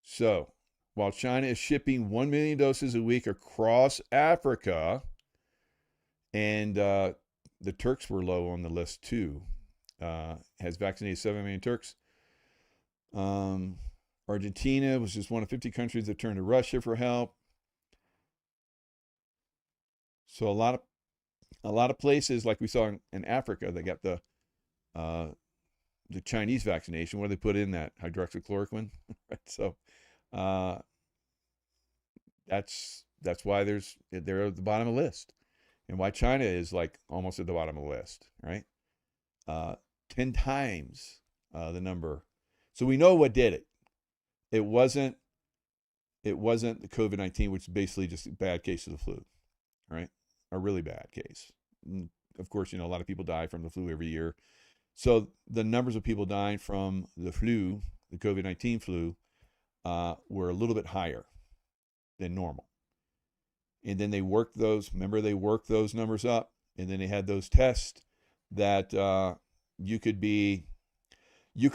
So while China is shipping 1 million doses a week across Africa, and the Turks were low on the list too, has vaccinated 7 million Turks. Argentina was just one of 50 countries that turned to Russia for help. So a lot of places, like we saw in Africa, they got the Chinese vaccination. What do they put in that? Hydroxychloroquine. Right? So that's why they're at the bottom of the list, and why China is like almost at the bottom of the list, right? 10 times the number. So we know what did it. It wasn't the COVID-19, which is basically just a bad case of the flu, right? A really bad case. And of course, a lot of people die from the flu every year. So the numbers of people dying from the flu, the COVID-19 flu, were a little bit higher than normal. And then they worked those numbers up, and then they had those tests that you could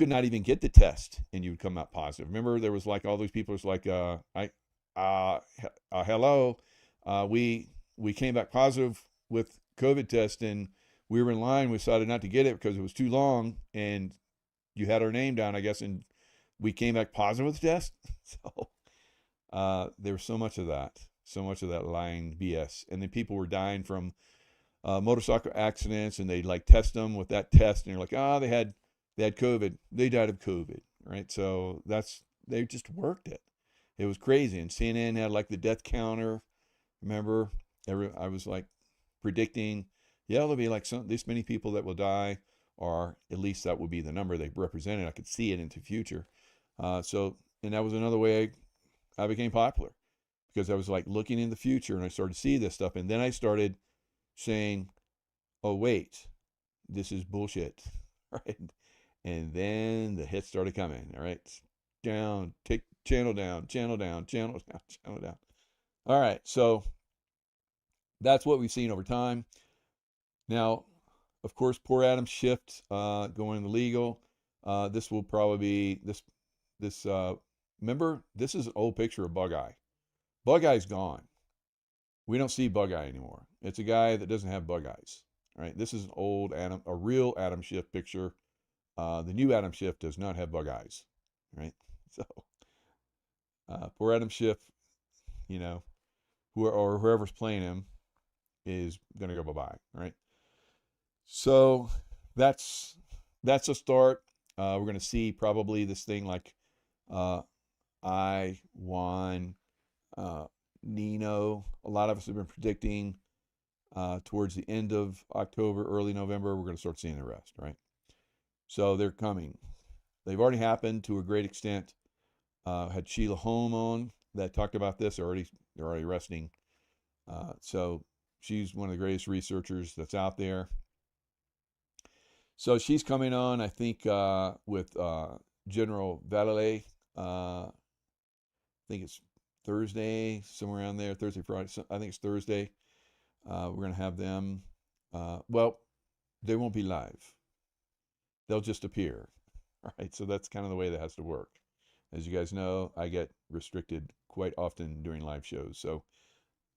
not even get the test and you would come out positive. Remember, there was like all these people was like, hello, we came back positive with COVID test, and we were in line. We decided not to get it because it was too long, and you had our name down, I guess, and we came back positive with the test. So there was so much of that lying BS. And then people were dying from motorcycle accidents, and they like test them with that test, and you're like, they had COVID. They died of COVID, right? So they just worked it. It was crazy. And CNN had like the death counter. Remember, I was like predicting, there'll be like this many people that will die, or at least that would be the number they represented. I could see it into the future. And that was another way I became popular, because I was like looking in the future, and I started to see this stuff. And then I started saying, oh, wait, this is bullshit, right? And then the hits started coming, all right? Down, take channel down, channel down, channel down, channel down. All right, so that's what we've seen over time. Now, of course, poor Adam Schiff going illegal. This will probably be, remember, this is an old picture of Bug Eye. Bug Eye's gone. We don't see Bug Eye anymore. It's a guy that doesn't have bug eyes, right? This is an old a real Adam Schiff picture. The new Adam Schiff does not have bug eyes, right? So, poor Adam Schiff, whoever's playing him is going to go bye-bye, right? So that's a start. We're going to see probably this thing like I, Juan, Nino. A lot of us have been predicting towards the end of October, early November, we're going to start seeing the rest, right? So they're coming. They've already happened to a great extent. Had Sheila Holm on that talked about this. They're already resting. So she's one of the greatest researchers that's out there. So she's coming on, I think, with General Vallée. I think it's Thursday, somewhere around there, Thursday, Friday. I think it's Thursday. We're going to have them. Well, they won't be live. They'll just appear. All right, so that's kind of the way that has to work. As you guys know, I get restricted quite often during live shows. So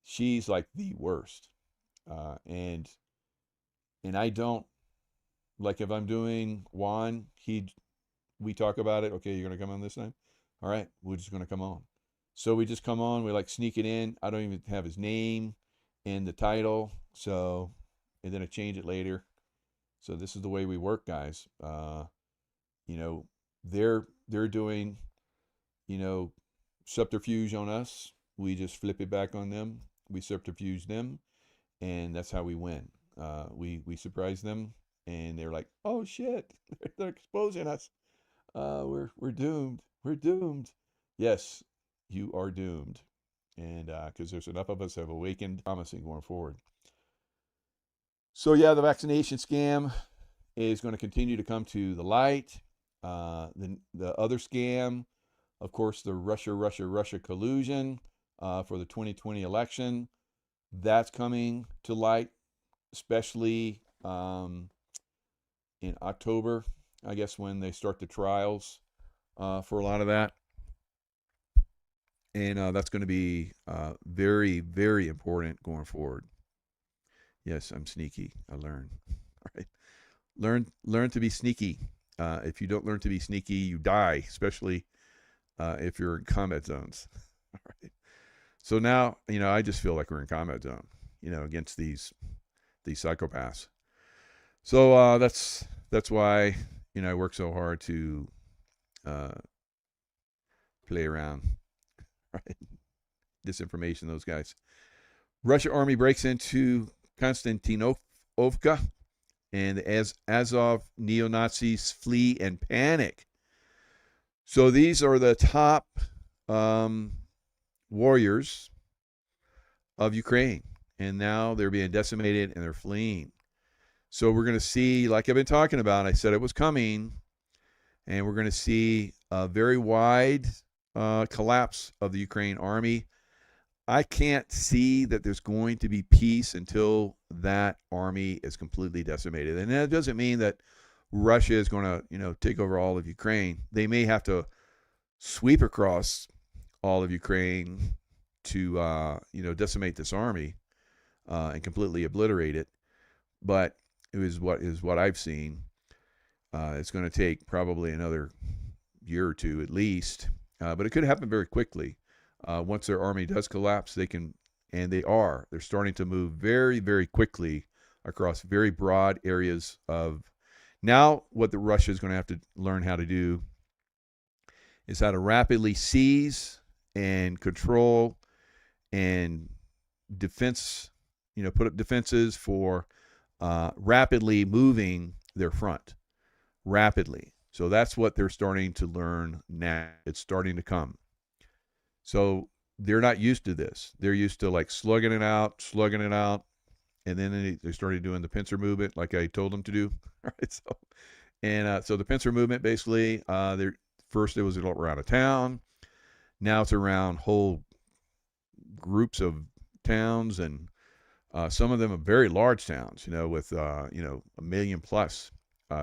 she's like the worst. And I don't, like if I'm doing Juan, we talk about it. Okay, you're gonna come on this time. All right, we're just gonna come on. So we just come on. We like sneak it in. I don't even have his name in the title. So, and then I change it later. So this is the way we work, guys. You know, they're doing, you know, subterfuge on us. We just flip it back on them. We subterfuge them, and that's how we win. We surprise them, and they're like, "Oh shit, they're exposing us. We're doomed. We're doomed." Yes, you are doomed, and because there's enough of us have awakened, promising going forward. So yeah, the vaccination scam is going to continue to come to the light. The other scam, of course, the Russia collusion for the 2020 election, that's coming to light, especially in October, I guess, when they start the trials for a lot of that. And that's going to be very, very important going forward. Yes, I'm sneaky. I learn. All right. Learn to be sneaky. If you don't learn to be sneaky, you die, especially if you're in combat zones. All right. So now, you know, I just feel like we're in combat zone, you know, against these psychopaths. So that's why, you know, I work so hard to play around. Right. Disinformation, those guys. Russia army breaks into Konstantinovka, and the Azov neo-Nazis flee and panic. So these are the top warriors of Ukraine, and now they're being decimated and they're fleeing. So we're going to see, like I've been talking about, I said it was coming, and we're going to see a very wide collapse of the Ukraine army. I can't see that there's going to be peace until that army is completely decimated. And that doesn't mean that Russia is going to, you know, take over all of Ukraine. They may have to sweep across all of Ukraine to, you know, decimate this army and completely obliterate it. But it is what I've seen. It's going to take probably another year or two at least, but it could happen very quickly. Once their army does collapse, they can, and they're starting to move very, very quickly across very broad areas of. Now, what the Russia is going to have to learn how to do is how to rapidly seize and control and defense, you know, put up defenses for rapidly moving their front rapidly. So that's what they're starting to learn now. It's starting to come. So they're not used to this. They're used to like slugging it out, and then they started doing the pincer movement like I told them to do. Right. So the pincer movement basically, first it was around a town. Now it's around whole groups of towns, and some of them are very large towns, you know, with, you know, 1 million plus,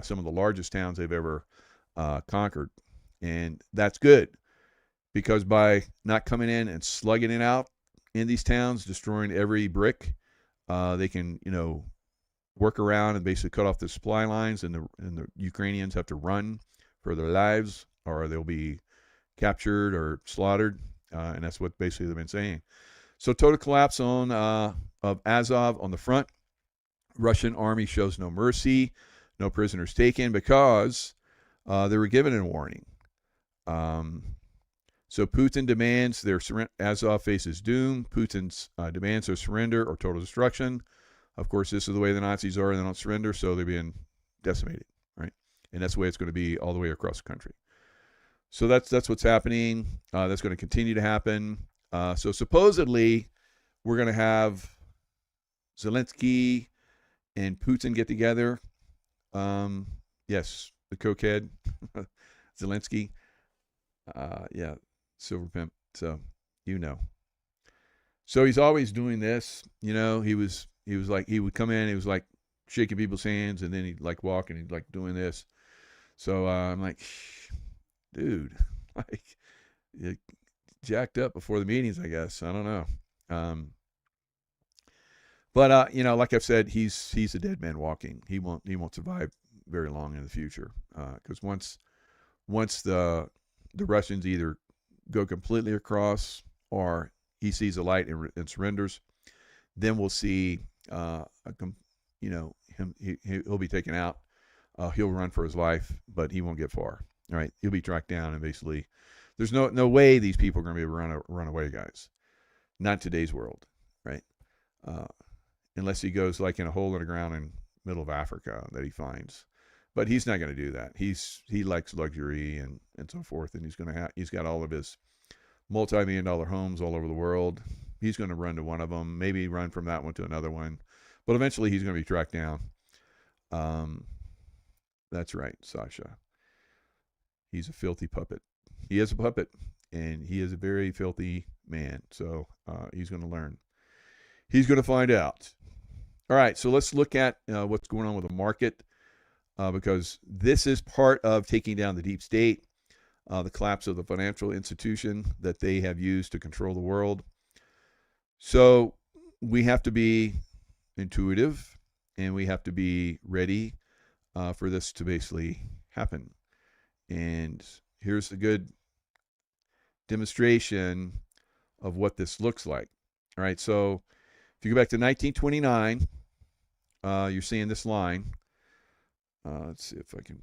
some of the largest towns they've ever conquered. And that's good, because by not coming in and slugging it out in these towns, destroying every brick, they can, you know, work around and basically cut off the supply lines, and the Ukrainians have to run for their lives, or they'll be captured or slaughtered, and that's what basically they've been saying. So total collapse of Azov on the front. Russian army shows no mercy, no prisoners taken, because they were given a warning. So Putin demands Azov faces doom. Putin's demands their surrender or total destruction. Of course, this is the way the Nazis are. They don't surrender, so they're being decimated, right? And that's the way it's going to be all the way across the country. So that's what's happening. That's going to continue to happen. So supposedly, we're going to have Zelensky and Putin get together. Yes, the cokehead, Zelensky. Yeah, Silver Pimp. So, you know. So he's always doing this. You know, he was like, he would come in, he was like shaking people's hands, and then he'd like walk and he'd like doing this. So I'm like, dude, like, you jacked up before the meetings, I guess. I don't know. But you know, like I've said, he's a dead man walking. He won't survive very long in the future, because once the Russians either go completely across or he sees a light and surrenders, then we'll see you know, he'll be taken out. He'll run for his life, but he won't get far. All right, he'll be tracked down, and basically, there's no way these people are going to be able to run away, guys. Not in today's world, right? Unless he goes like in a hole in the ground in middle of Africa that he finds. But he's not going to do that. He likes luxury and so forth, and he's got all of his multi-million-dollar homes all over the world. He's going to run to one of them, maybe run from that one to another one, but eventually he's going to be tracked down. That's right, Sasha. He's a filthy puppet. He is a puppet, and he is a very filthy man. So he's going to learn. He's going to find out. All right, so let's look at what's going on with the market, because this is part of taking down the deep state, the collapse of the financial institution that they have used to control the world. So we have to be intuitive, and we have to be ready for this to basically happen. And here's a good demonstration of what this looks like. All right, so if you go back to 1929, you're seeing this line. Let's see if I can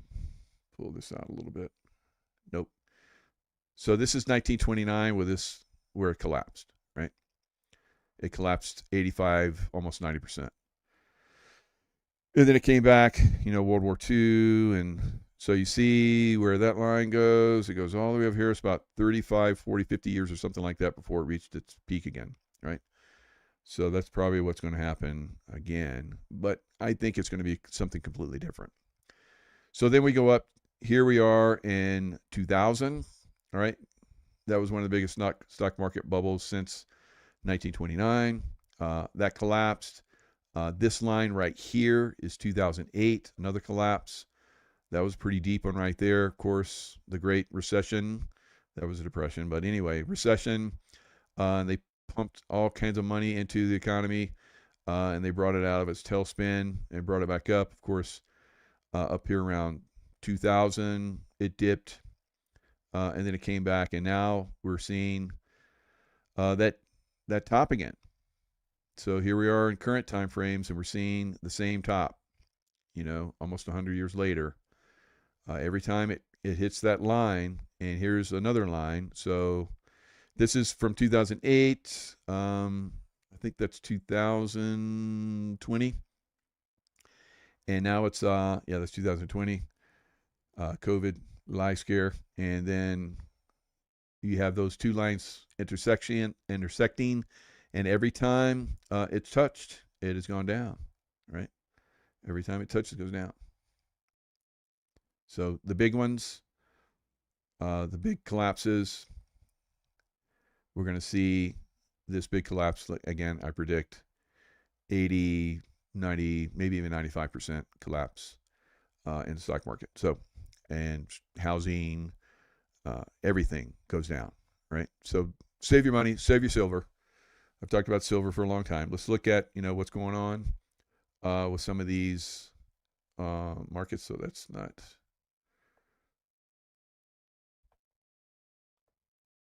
pull this out a little bit. Nope. So this is 1929 where it collapsed, right? It collapsed 85, almost 90%. And then it came back, you know, World War II. And so you see where that line goes. It goes all the way up here. It's about 35, 40, 50 years or something like that before it reached its peak again, right? So that's probably what's going to happen again. But I think it's going to be something completely different. So then we go up. Here we are in 2000, all right? That was one of the biggest stock market bubbles since 1929. That collapsed. This line right here is 2008, another collapse. That was pretty deep one right there. Of course, the Great Recession. That was a depression. But anyway, recession. They pumped all kinds of money into the economy, and they brought it out of its tailspin and brought it back up. Of course, up here around 2000, it dipped, and then it came back, and now we're seeing that top again. So here we are in current time frames, and we're seeing the same top, you know, almost 100 years later. Every time it hits that line, and here's another line. So this is from 2008. I think that's 2020. And now it's, that's 2020. COVID life scare. And then you have those two lines intersecting. And every time it's touched, it has gone down, right? Every time it touches, it goes down. So the big ones, the big collapses, we're going to see this big collapse again. I predict 80, 90, maybe even 95% collapse in the stock market. So, and housing, everything goes down, right? So save your money, save your silver. I've talked about silver for a long time. Let's look at, you know, what's going on with some of these markets. So that's not.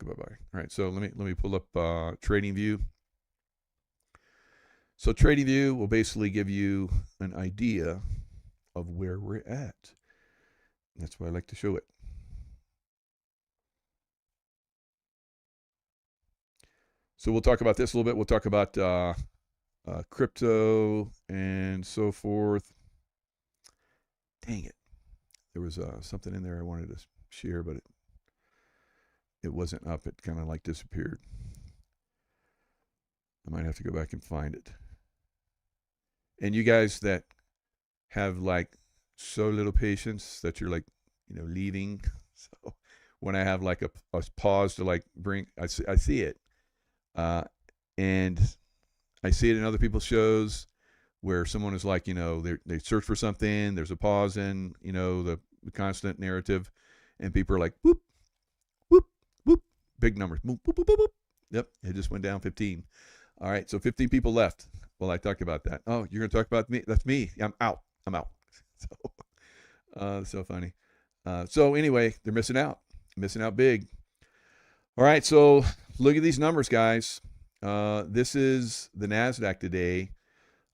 Bye-bye. All right, so let me pull up TradingView. So TradingView will basically give you an idea of where we're at. That's why I like to show it. So we'll talk about this a little bit. We'll talk about crypto and so forth. Dang it. There was something in there I wanted to share, but it wasn't up. It kind of like disappeared. I might have to go back and find it. And you guys that have like so little patience that you're like, you know, leaving. So when I have like a pause to like bring, I see it. And I see it in other people's shows where someone is like, you know, they search for something. There's a pause in, you know, the constant narrative, and people are like, whoop, whoop, whoop, big numbers. Whoop, whoop, whoop, whoop. Yep, it just went down 15. All right, so 15 people left. Well, I talked about that. Oh, you're going to talk about me? That's me. I'm out. I'm out. So funny. So anyway, they're missing out big. All right. So look at these numbers, guys. This is the NASDAQ today.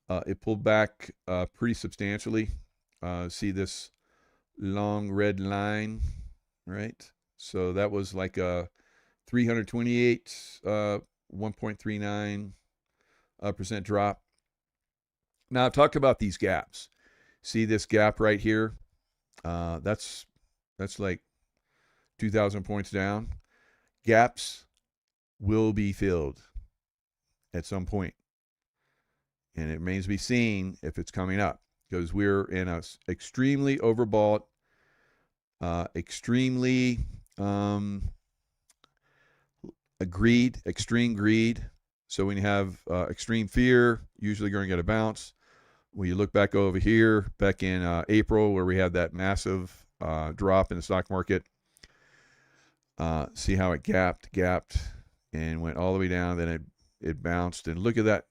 It pulled back pretty substantially. See this long red line, right? So that was like a 328, 1.39% drop. Now I've talked about these gaps. See this gap right here? That's like 2,000 points down. Gaps will be filled at some point, and it remains to be seen if it's coming up, because we're in a extremely overbought, extremely extreme greed. So when you have extreme fear, usually you're going to get a bounce. When you look back over here, back in April, where we had that massive drop in the stock market, see how it gapped, and went all the way down. Then it bounced, and look at that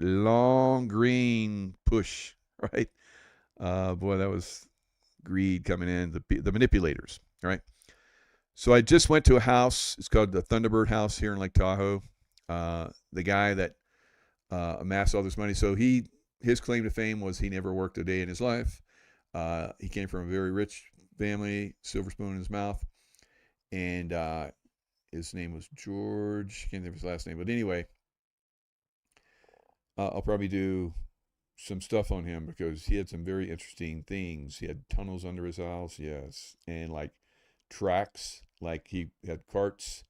long green push, right? Boy, that was greed coming in, the manipulators, right? So I just went to a house. It's called the Thunderbird House here in Lake Tahoe. The guy that amassed all this money, so his claim to fame was he never worked a day in his life. He came from a very rich family, silver spoon in his mouth, and his name was George. Can't think of his last name, but anyway, I'll probably do some stuff on him because he had some very interesting things. He had tunnels under his house, yes, and like tracks, like he had carts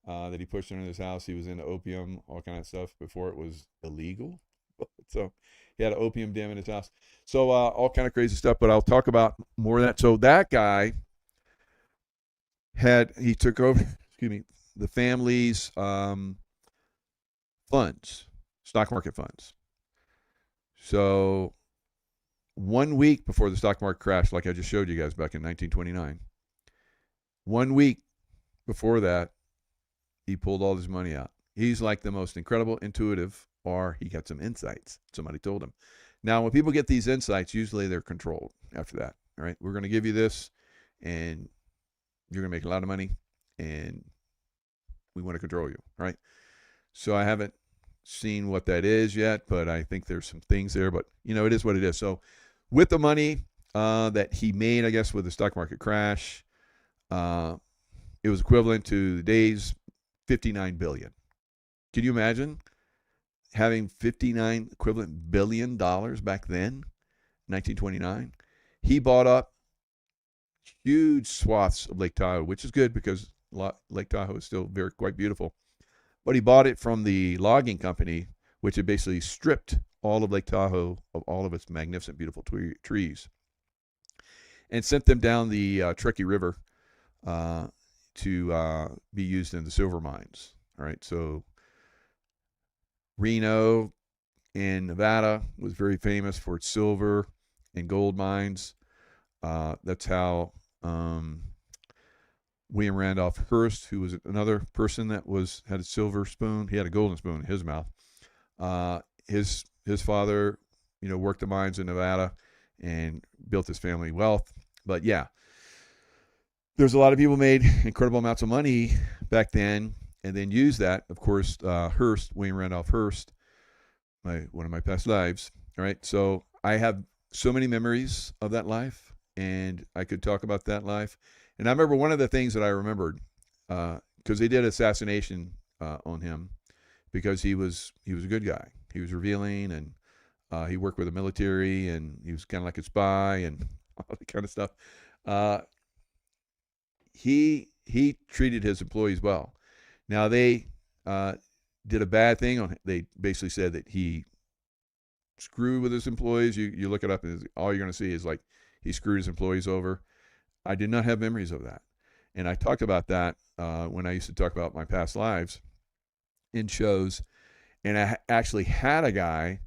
that he pushed under his house. He was into opium, all kind of stuff before it was illegal. So he had an opium den in his house. So all kind of crazy stuff, but I'll talk about more of that. So that guy he took over, the family's funds, stock market funds. So 1 week before the stock market crashed, like I just showed you guys back in 1929, 1 week before that, he pulled all his money out. He's like the most incredible intuitive, or he got some insights. Somebody told him. Now, when people get these insights, usually they're controlled after that. All right, we're going to give you this, and you're going to make a lot of money, and we want to control you, right? So I haven't seen what that is yet, but I think there's some things there. But, it is what it is. So with the money that he made, I guess, with the stock market crash, it was equivalent to today's $59 billion. Can you imagine having 59 equivalent billion dollars back then, 1929? He bought up huge swaths of Lake Tahoe, which is good because Lake Tahoe is still quite beautiful. But he bought it from the logging company, which had basically stripped all of Lake Tahoe of all of its magnificent, beautiful trees, and sent them down the Truckee River to be used in the silver mines. All right, so Reno in Nevada was very famous for its silver and gold mines. That's how William Randolph Hearst, who was another person that had a silver spoon, he had a golden spoon in his mouth. His father, worked the mines in Nevada and built his family wealth. But yeah, there's a lot of people made incredible amounts of money back then, and then used that. Of course, William Randolph Hearst, one of my past lives. All right, so I have so many memories of that life, and I could talk about that life. And I remember one of the things that I remembered, because they did assassination on him, because he was a good guy. He was revealing, and he worked with the military, and he was kind of like a spy and all that kind of stuff. He treated his employees well. Now they did a bad thing on him. They basically said that he screwed with his employees. You look it up, and all you're going to see is like he screwed his employees over. I did not have memories of that. And I talked about that when I used to talk about my past lives in shows. And I actually had a guy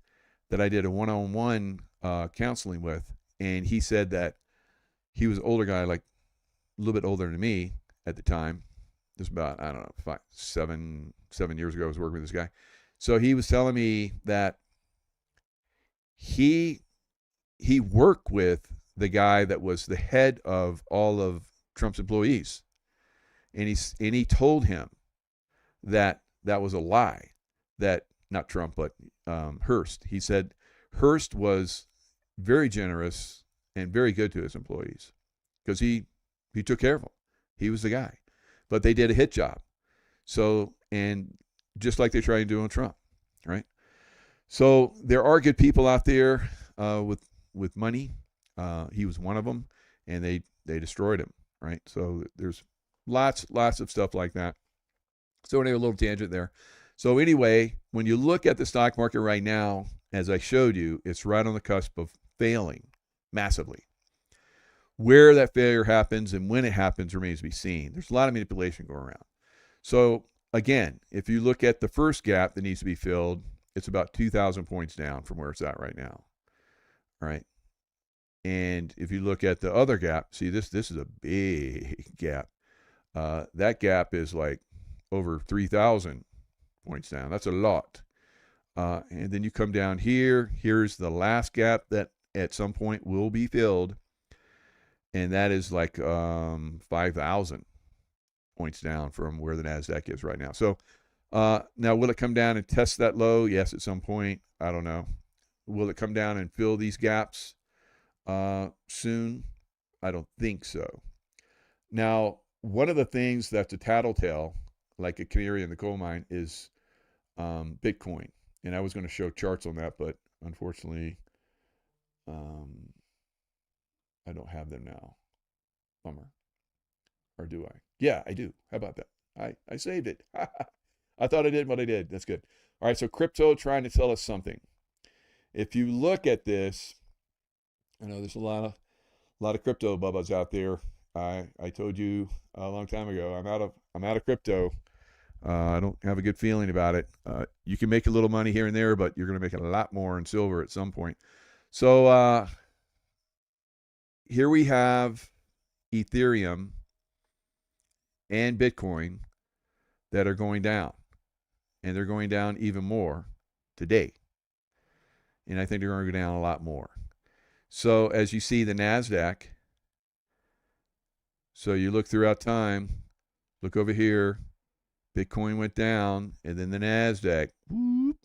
that I did a one-on-one counseling with. And he said that he was an older guy, like a little bit older than me at the time. Just about, I don't know, 7 years ago I was working with this guy. So he was telling me that he worked with the guy that was the head of all of Trump's employees, and he told him that was a lie. That not Trump, but Hearst. He said Hearst was very generous and very good to his employees because he took care of them. He was the guy, but they did a hit job. So, and just like they try to do on Trump, right? So there are good people out there with money. He was one of them, and they destroyed him, right? So there's lots of stuff like that. So anyway, a little tangent there. So anyway, when you look at the stock market right now, as I showed you, it's right on the cusp of failing massively. Where that failure happens and when it happens remains to be seen. There's a lot of manipulation going around. So again, if you look at the first gap that needs to be filled, it's about 2,000 points down from where it's at right now. All right. And if you look at the other gap, see this is a big gap. That gap is like over 3,000 points down. That's a lot. And then you come down here. Here's the last gap that at some point will be filled. And that is like 5,000 points down from where the NASDAQ is right now. So now will it come down and test that low? Yes, at some point. I don't know. Will it come down and fill these gaps soon? I don't think so. Now, one of the things that's a tattletale, like a canary in the coal mine, is Bitcoin. And I was going to show charts on that, but unfortunately, I don't have them now. Bummer. Or do I? Yeah, I do. How about that? I saved it. I thought I did, but I did. That's good. All right, so crypto trying to tell us something. If you look at this, I know there's a lot of crypto bubbas out there. I told you a long time ago, I'm out of crypto. I don't have a good feeling about it. You can make a little money here and there, but you're going to make a lot more in silver at some point. So here we have Ethereum and Bitcoin that are going down, and they're going down even more today. And I think they're going to go down a lot more. So as you see the NASDAQ, so you look throughout time, look over here, Bitcoin went down, and then the NASDAQ, whoop,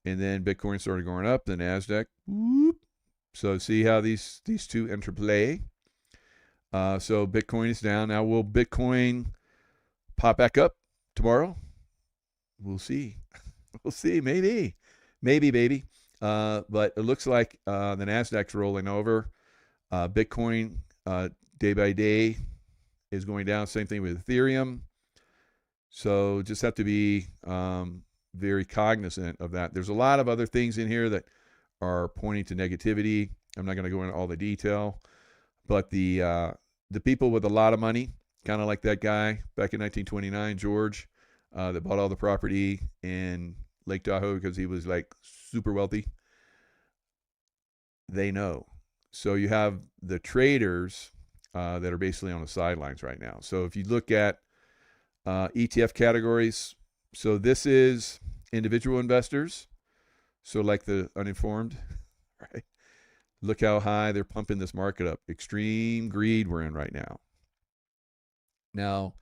and then Bitcoin started going up, the NASDAQ, whoop. So see how these two interplay. So Bitcoin is down. Now will Bitcoin pop back up tomorrow? We'll see. We'll see. Maybe, baby. But it looks like the NASDAQ's rolling over. Bitcoin day by day is going down. Same thing with Ethereum. So just have to be very cognizant of that. There's a lot of other things in here that are pointing to negativity. I'm not going to go into all the detail, but the people with a lot of money, kind of like that guy back in 1929, George, that bought all the property in Lake Tahoe because he was like super wealthy. They know. So you have the traders that are basically on the sidelines right now. So if you look at ETF categories, so this is individual investors. So like the uninformed, right? Look how high they're pumping this market up. Extreme greed we're in right now. Now,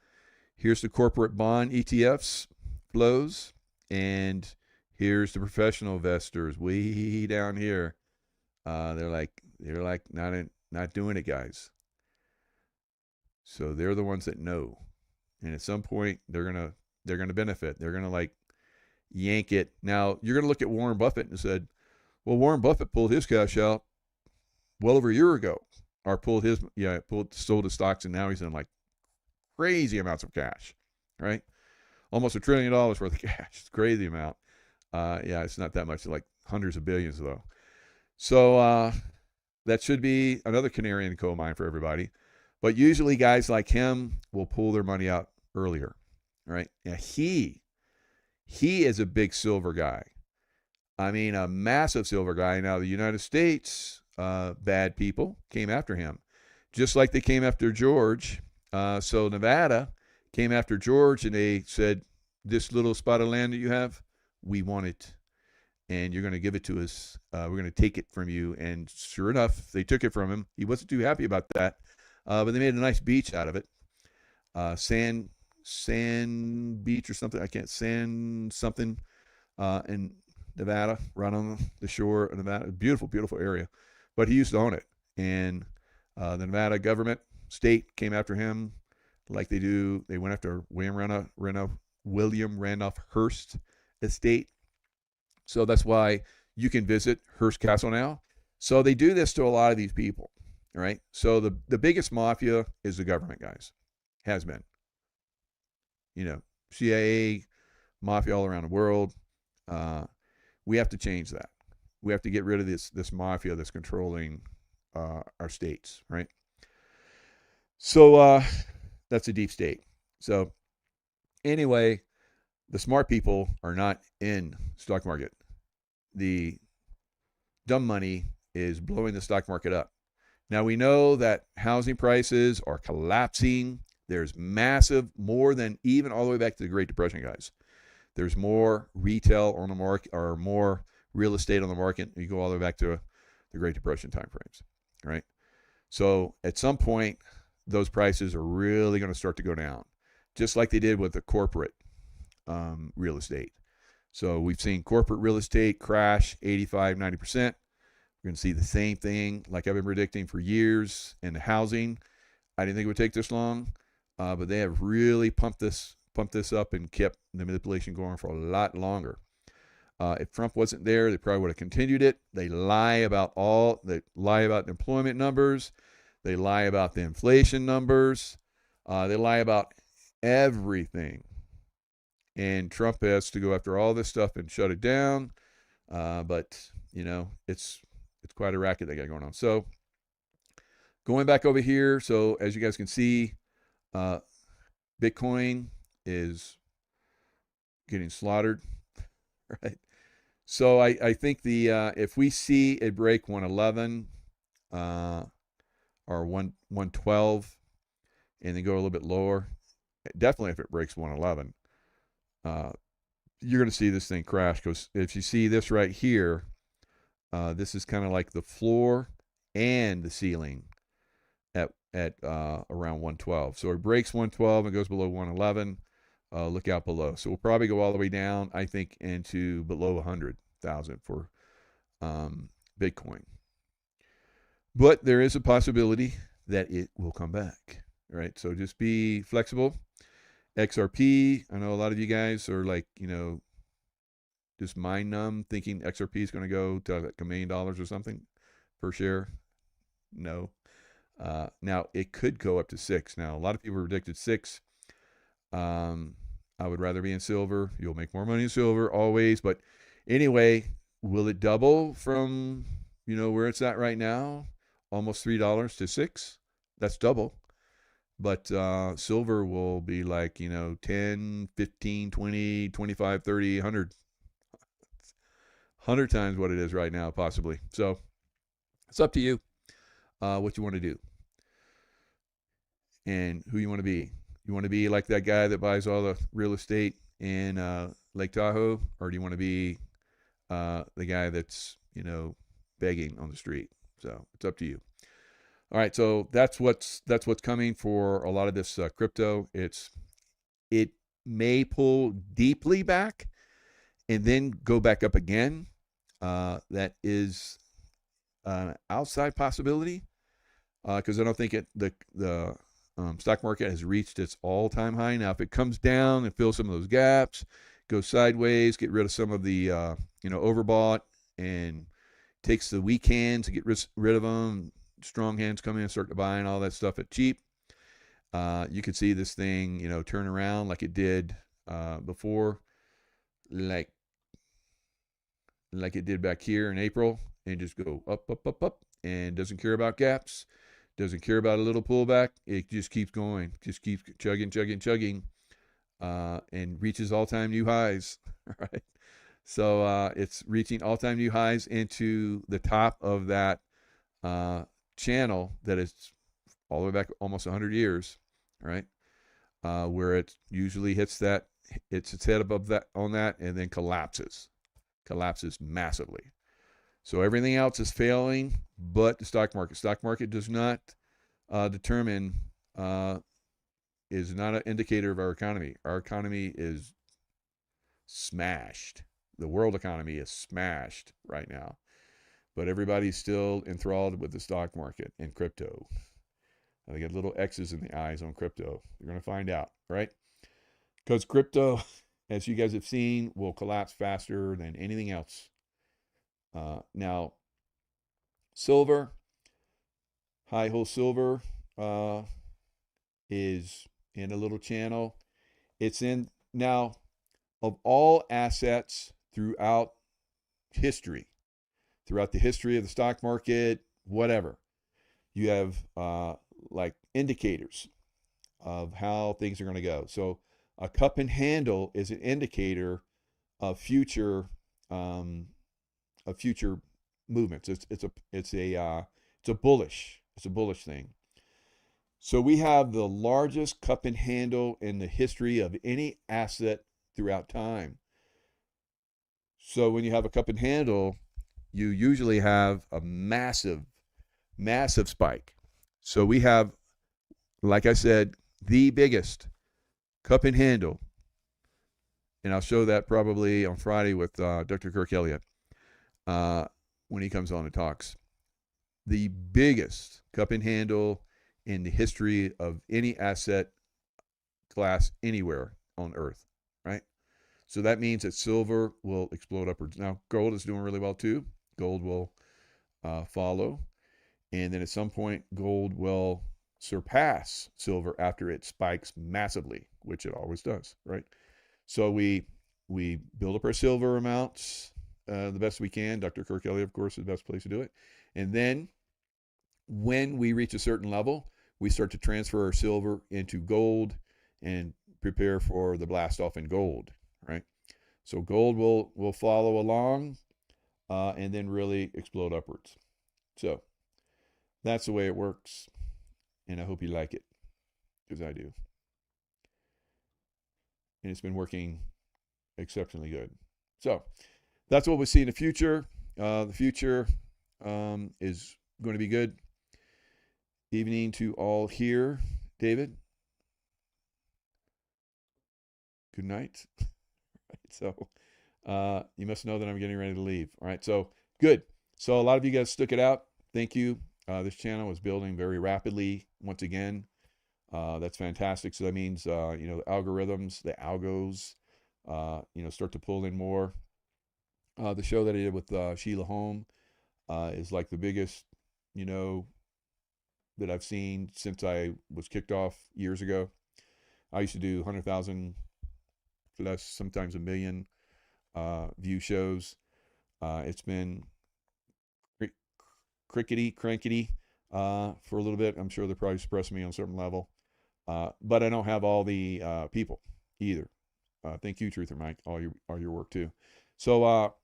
here's the corporate bond ETFs flows, and here's the professional investors way down here. They're like not doing it, guys. So they're the ones that know, and at some point they're gonna benefit. They're gonna like yank it. Now you're gonna look at Warren Buffett and said, well, Warren Buffett pulled his cash out well over a year ago, or sold his stocks, and now he's in like crazy amounts of cash, right? Almost $1 trillion worth of cash. It's a crazy amount. It's not that much, it's like hundreds of billions though. So that should be another canary in the coal mine for everybody. But usually guys like him will pull their money out earlier, right? Now he is a big silver guy. I mean, a massive silver guy. Now the United States, bad people came after him, just like they came after George. So Nevada came after George, and they said, this little spot of land that you have, we want it. and you're going to give it to us. We're going to take it from you. And sure enough, they took it from him. He wasn't too happy about that, but they made a nice beach out of it. Sand beach or something. I can't sand something in Nevada, right on the shore of Nevada. Beautiful, beautiful area. But he used to own it. And the Nevada government, state came after him like they do. They went after William Randolph Hearst estate. So that's why you can visit Hearst Castle now. So they do this to a lot of these people, right? So the biggest mafia is the government, guys. Has been. CIA, mafia all around the world. We have to change that. We have to get rid of this mafia that's controlling our states, right? So that's a deep state. So anyway, the smart people are not in stock market. The dumb money is blowing the stock market up. Now we know that housing prices are collapsing. There's massive, more than even all the way back to the Great Depression, guys. There's more retail on the market, or more real estate on the market. You go all the way back to the Great Depression timeframes, right? So at some point, those prices are really going to start to go down, just like they did with the corporate real estate. So we've seen corporate real estate crash 85, 90%. We're going to see the same thing like I've been predicting for years in the housing. I didn't think it would take this long, but they have really pumped this up and kept the manipulation going for a lot longer. If Trump wasn't there, they probably would have continued it. They lie about the employment numbers. They lie about the inflation numbers. They lie about everything. And Trump has to go after all this stuff and shut it down. But it's quite a racket they got going on. So going back over here, so as you guys can see, Bitcoin is getting slaughtered, right? So I think if we see a break 111 or 112 and then go a little bit lower, definitely if it breaks 111, you're going to see this thing crash, because if you see this right here, this is kind of like the floor and the ceiling at around 112. So it breaks 112 and goes below 111. Look out below. So we'll probably go all the way down, I think, into below 100,000 for Bitcoin. But there is a possibility that it will come back, right? So just be flexible. XRP, I know a lot of you guys are like, just mind numb, thinking XRP is going to go to like $1 million or something per share. No. Now, it could go up to 6. Now, a lot of people predicted 6. I would rather be in silver. You'll make more money in silver always. But anyway, will it double from, where it's at right now? Almost $3 to 6? That's double. But silver will be like, 10, 15, 20, 25, 30, 100 times what it is right now, possibly. So it's up to you what you want to do and who you want to be. You want to be like that guy that buys all the real estate in Lake Tahoe, or do you want to be the guy that's, begging on the street? So it's up to you. All right, so that's what's coming for a lot of this crypto. It may pull deeply back and then go back up again. That is an outside possibility, because I don't think the stock market has reached its all-time high. Now, if it comes down and fills some of those gaps, goes sideways, get rid of some of the overbought, and takes the weak hands to get rid of them, strong hands come in and start to buying all that stuff at cheap, you could see this thing turn around like it did before, like it did back here in April, and just go up, up, up, up, and doesn't care about gaps, doesn't care about a little pullback. It just keeps going, just keeps chugging, and reaches all-time new highs. Right? So it's reaching all-time new highs into the top of that channel that is all the way back almost 100 years, right? Where it usually hits its head above that on that, and then collapses. collapses massively. So everything else is failing, but the stock market. Stock market does not determine, is not an indicator of our economy. Our economy is smashed. The world economy is smashed right now. But everybody's still enthralled with the stock market and crypto. They got little X's in the eyes on crypto. You're going to find out, right? Because crypto, as you guys have seen, will collapse faster than anything else. Now, silver, high hole silver is in a little channel. It's in, now, of all assets throughout history, throughout the history of the stock market, whatever, you have like indicators of how things are going to go. So a cup and handle is an indicator of future movements. It's a bullish thing. So we have the largest cup and handle in the history of any asset throughout time. So when you have a cup and handle, you usually have a massive spike. So we have, like I said, the biggest cup and handle, and I'll show that probably on Friday with Dr. Kirk Elliott when he comes on and talks. The biggest cup and handle in the history of any asset class anywhere on Earth, right? So that means that silver will explode upwards. Now, gold is doing really well too. Gold will follow. And then at some point, gold will surpass silver after it spikes massively, which it always does, right? So we build up our silver amounts the best we can. Dr. Kirk Elliott, of course, is the best place to do it. And then when we reach a certain level, we start to transfer our silver into gold and prepare for the blast off in gold, right? So gold will follow along and then really explode upwards. So that's the way it works, and I hope you like it, because I do. And it's been working exceptionally good. So that's what we see in the future. The future is going to be good. Evening to all here. David, good night. So you must know that I'm getting ready to leave. All right, so good. So a lot of you guys stuck it out. Thank you. This channel is building very rapidly once again. That's fantastic. So that means, the algorithms, the algos, start to pull in more. The show that I did with Sheila Holm is like the biggest, that I've seen since I was kicked off years ago. I used to do 100,000 plus, sometimes 1 million view shows. It's been crankety for a little bit. I'm sure they're probably suppressing me on a certain level. But I don't have all the people either. Thank you, Truther Mike, all your work too. So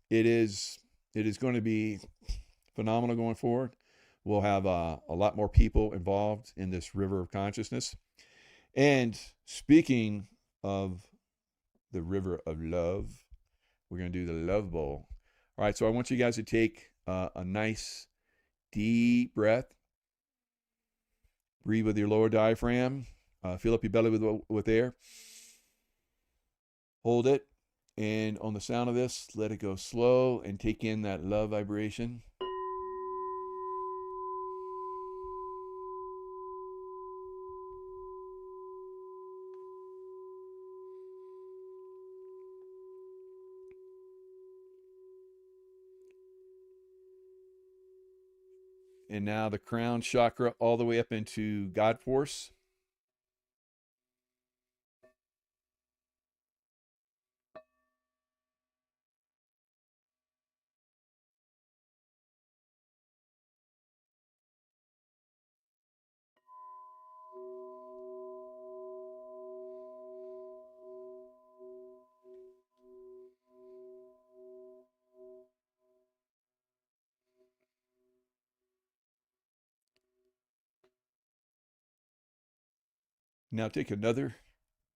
it is going to be phenomenal going forward. We'll have a lot more people involved in this river of consciousness. And speaking of the river of love, we're going to do the love bowl. All right, so I want you guys to take a nice deep breath. Breathe with your lower diaphragm. Fill up your belly with air. Hold it. And on the sound of this, let it go slow and take in that love vibration. And now the crown chakra all the way up into God Force. Now take another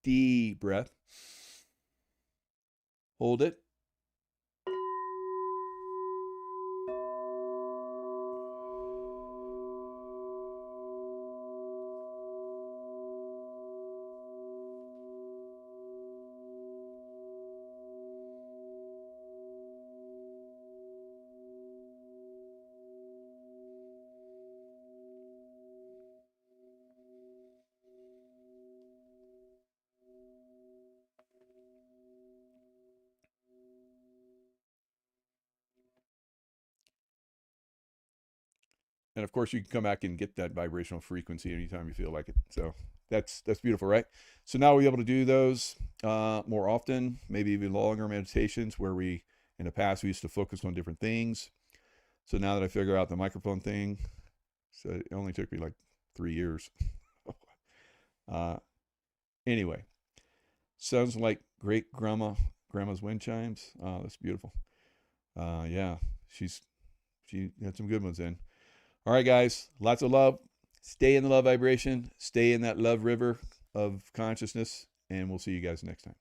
deep breath. Hold it. And of course, you can come back and get that vibrational frequency anytime you feel like it. So that's beautiful, right? So now we'll be able to do those more often, maybe even longer meditations where we, in the past, we used to focus on different things. So now that I figure out the microphone thing, so it only took me like 3 years. Anyway, sounds like great grandma's wind chimes. Oh, that's beautiful. Yeah, she had some good ones in. All right, guys, lots of love. Stay in the love vibration. Stay in that love river of consciousness, and we'll see you guys next time.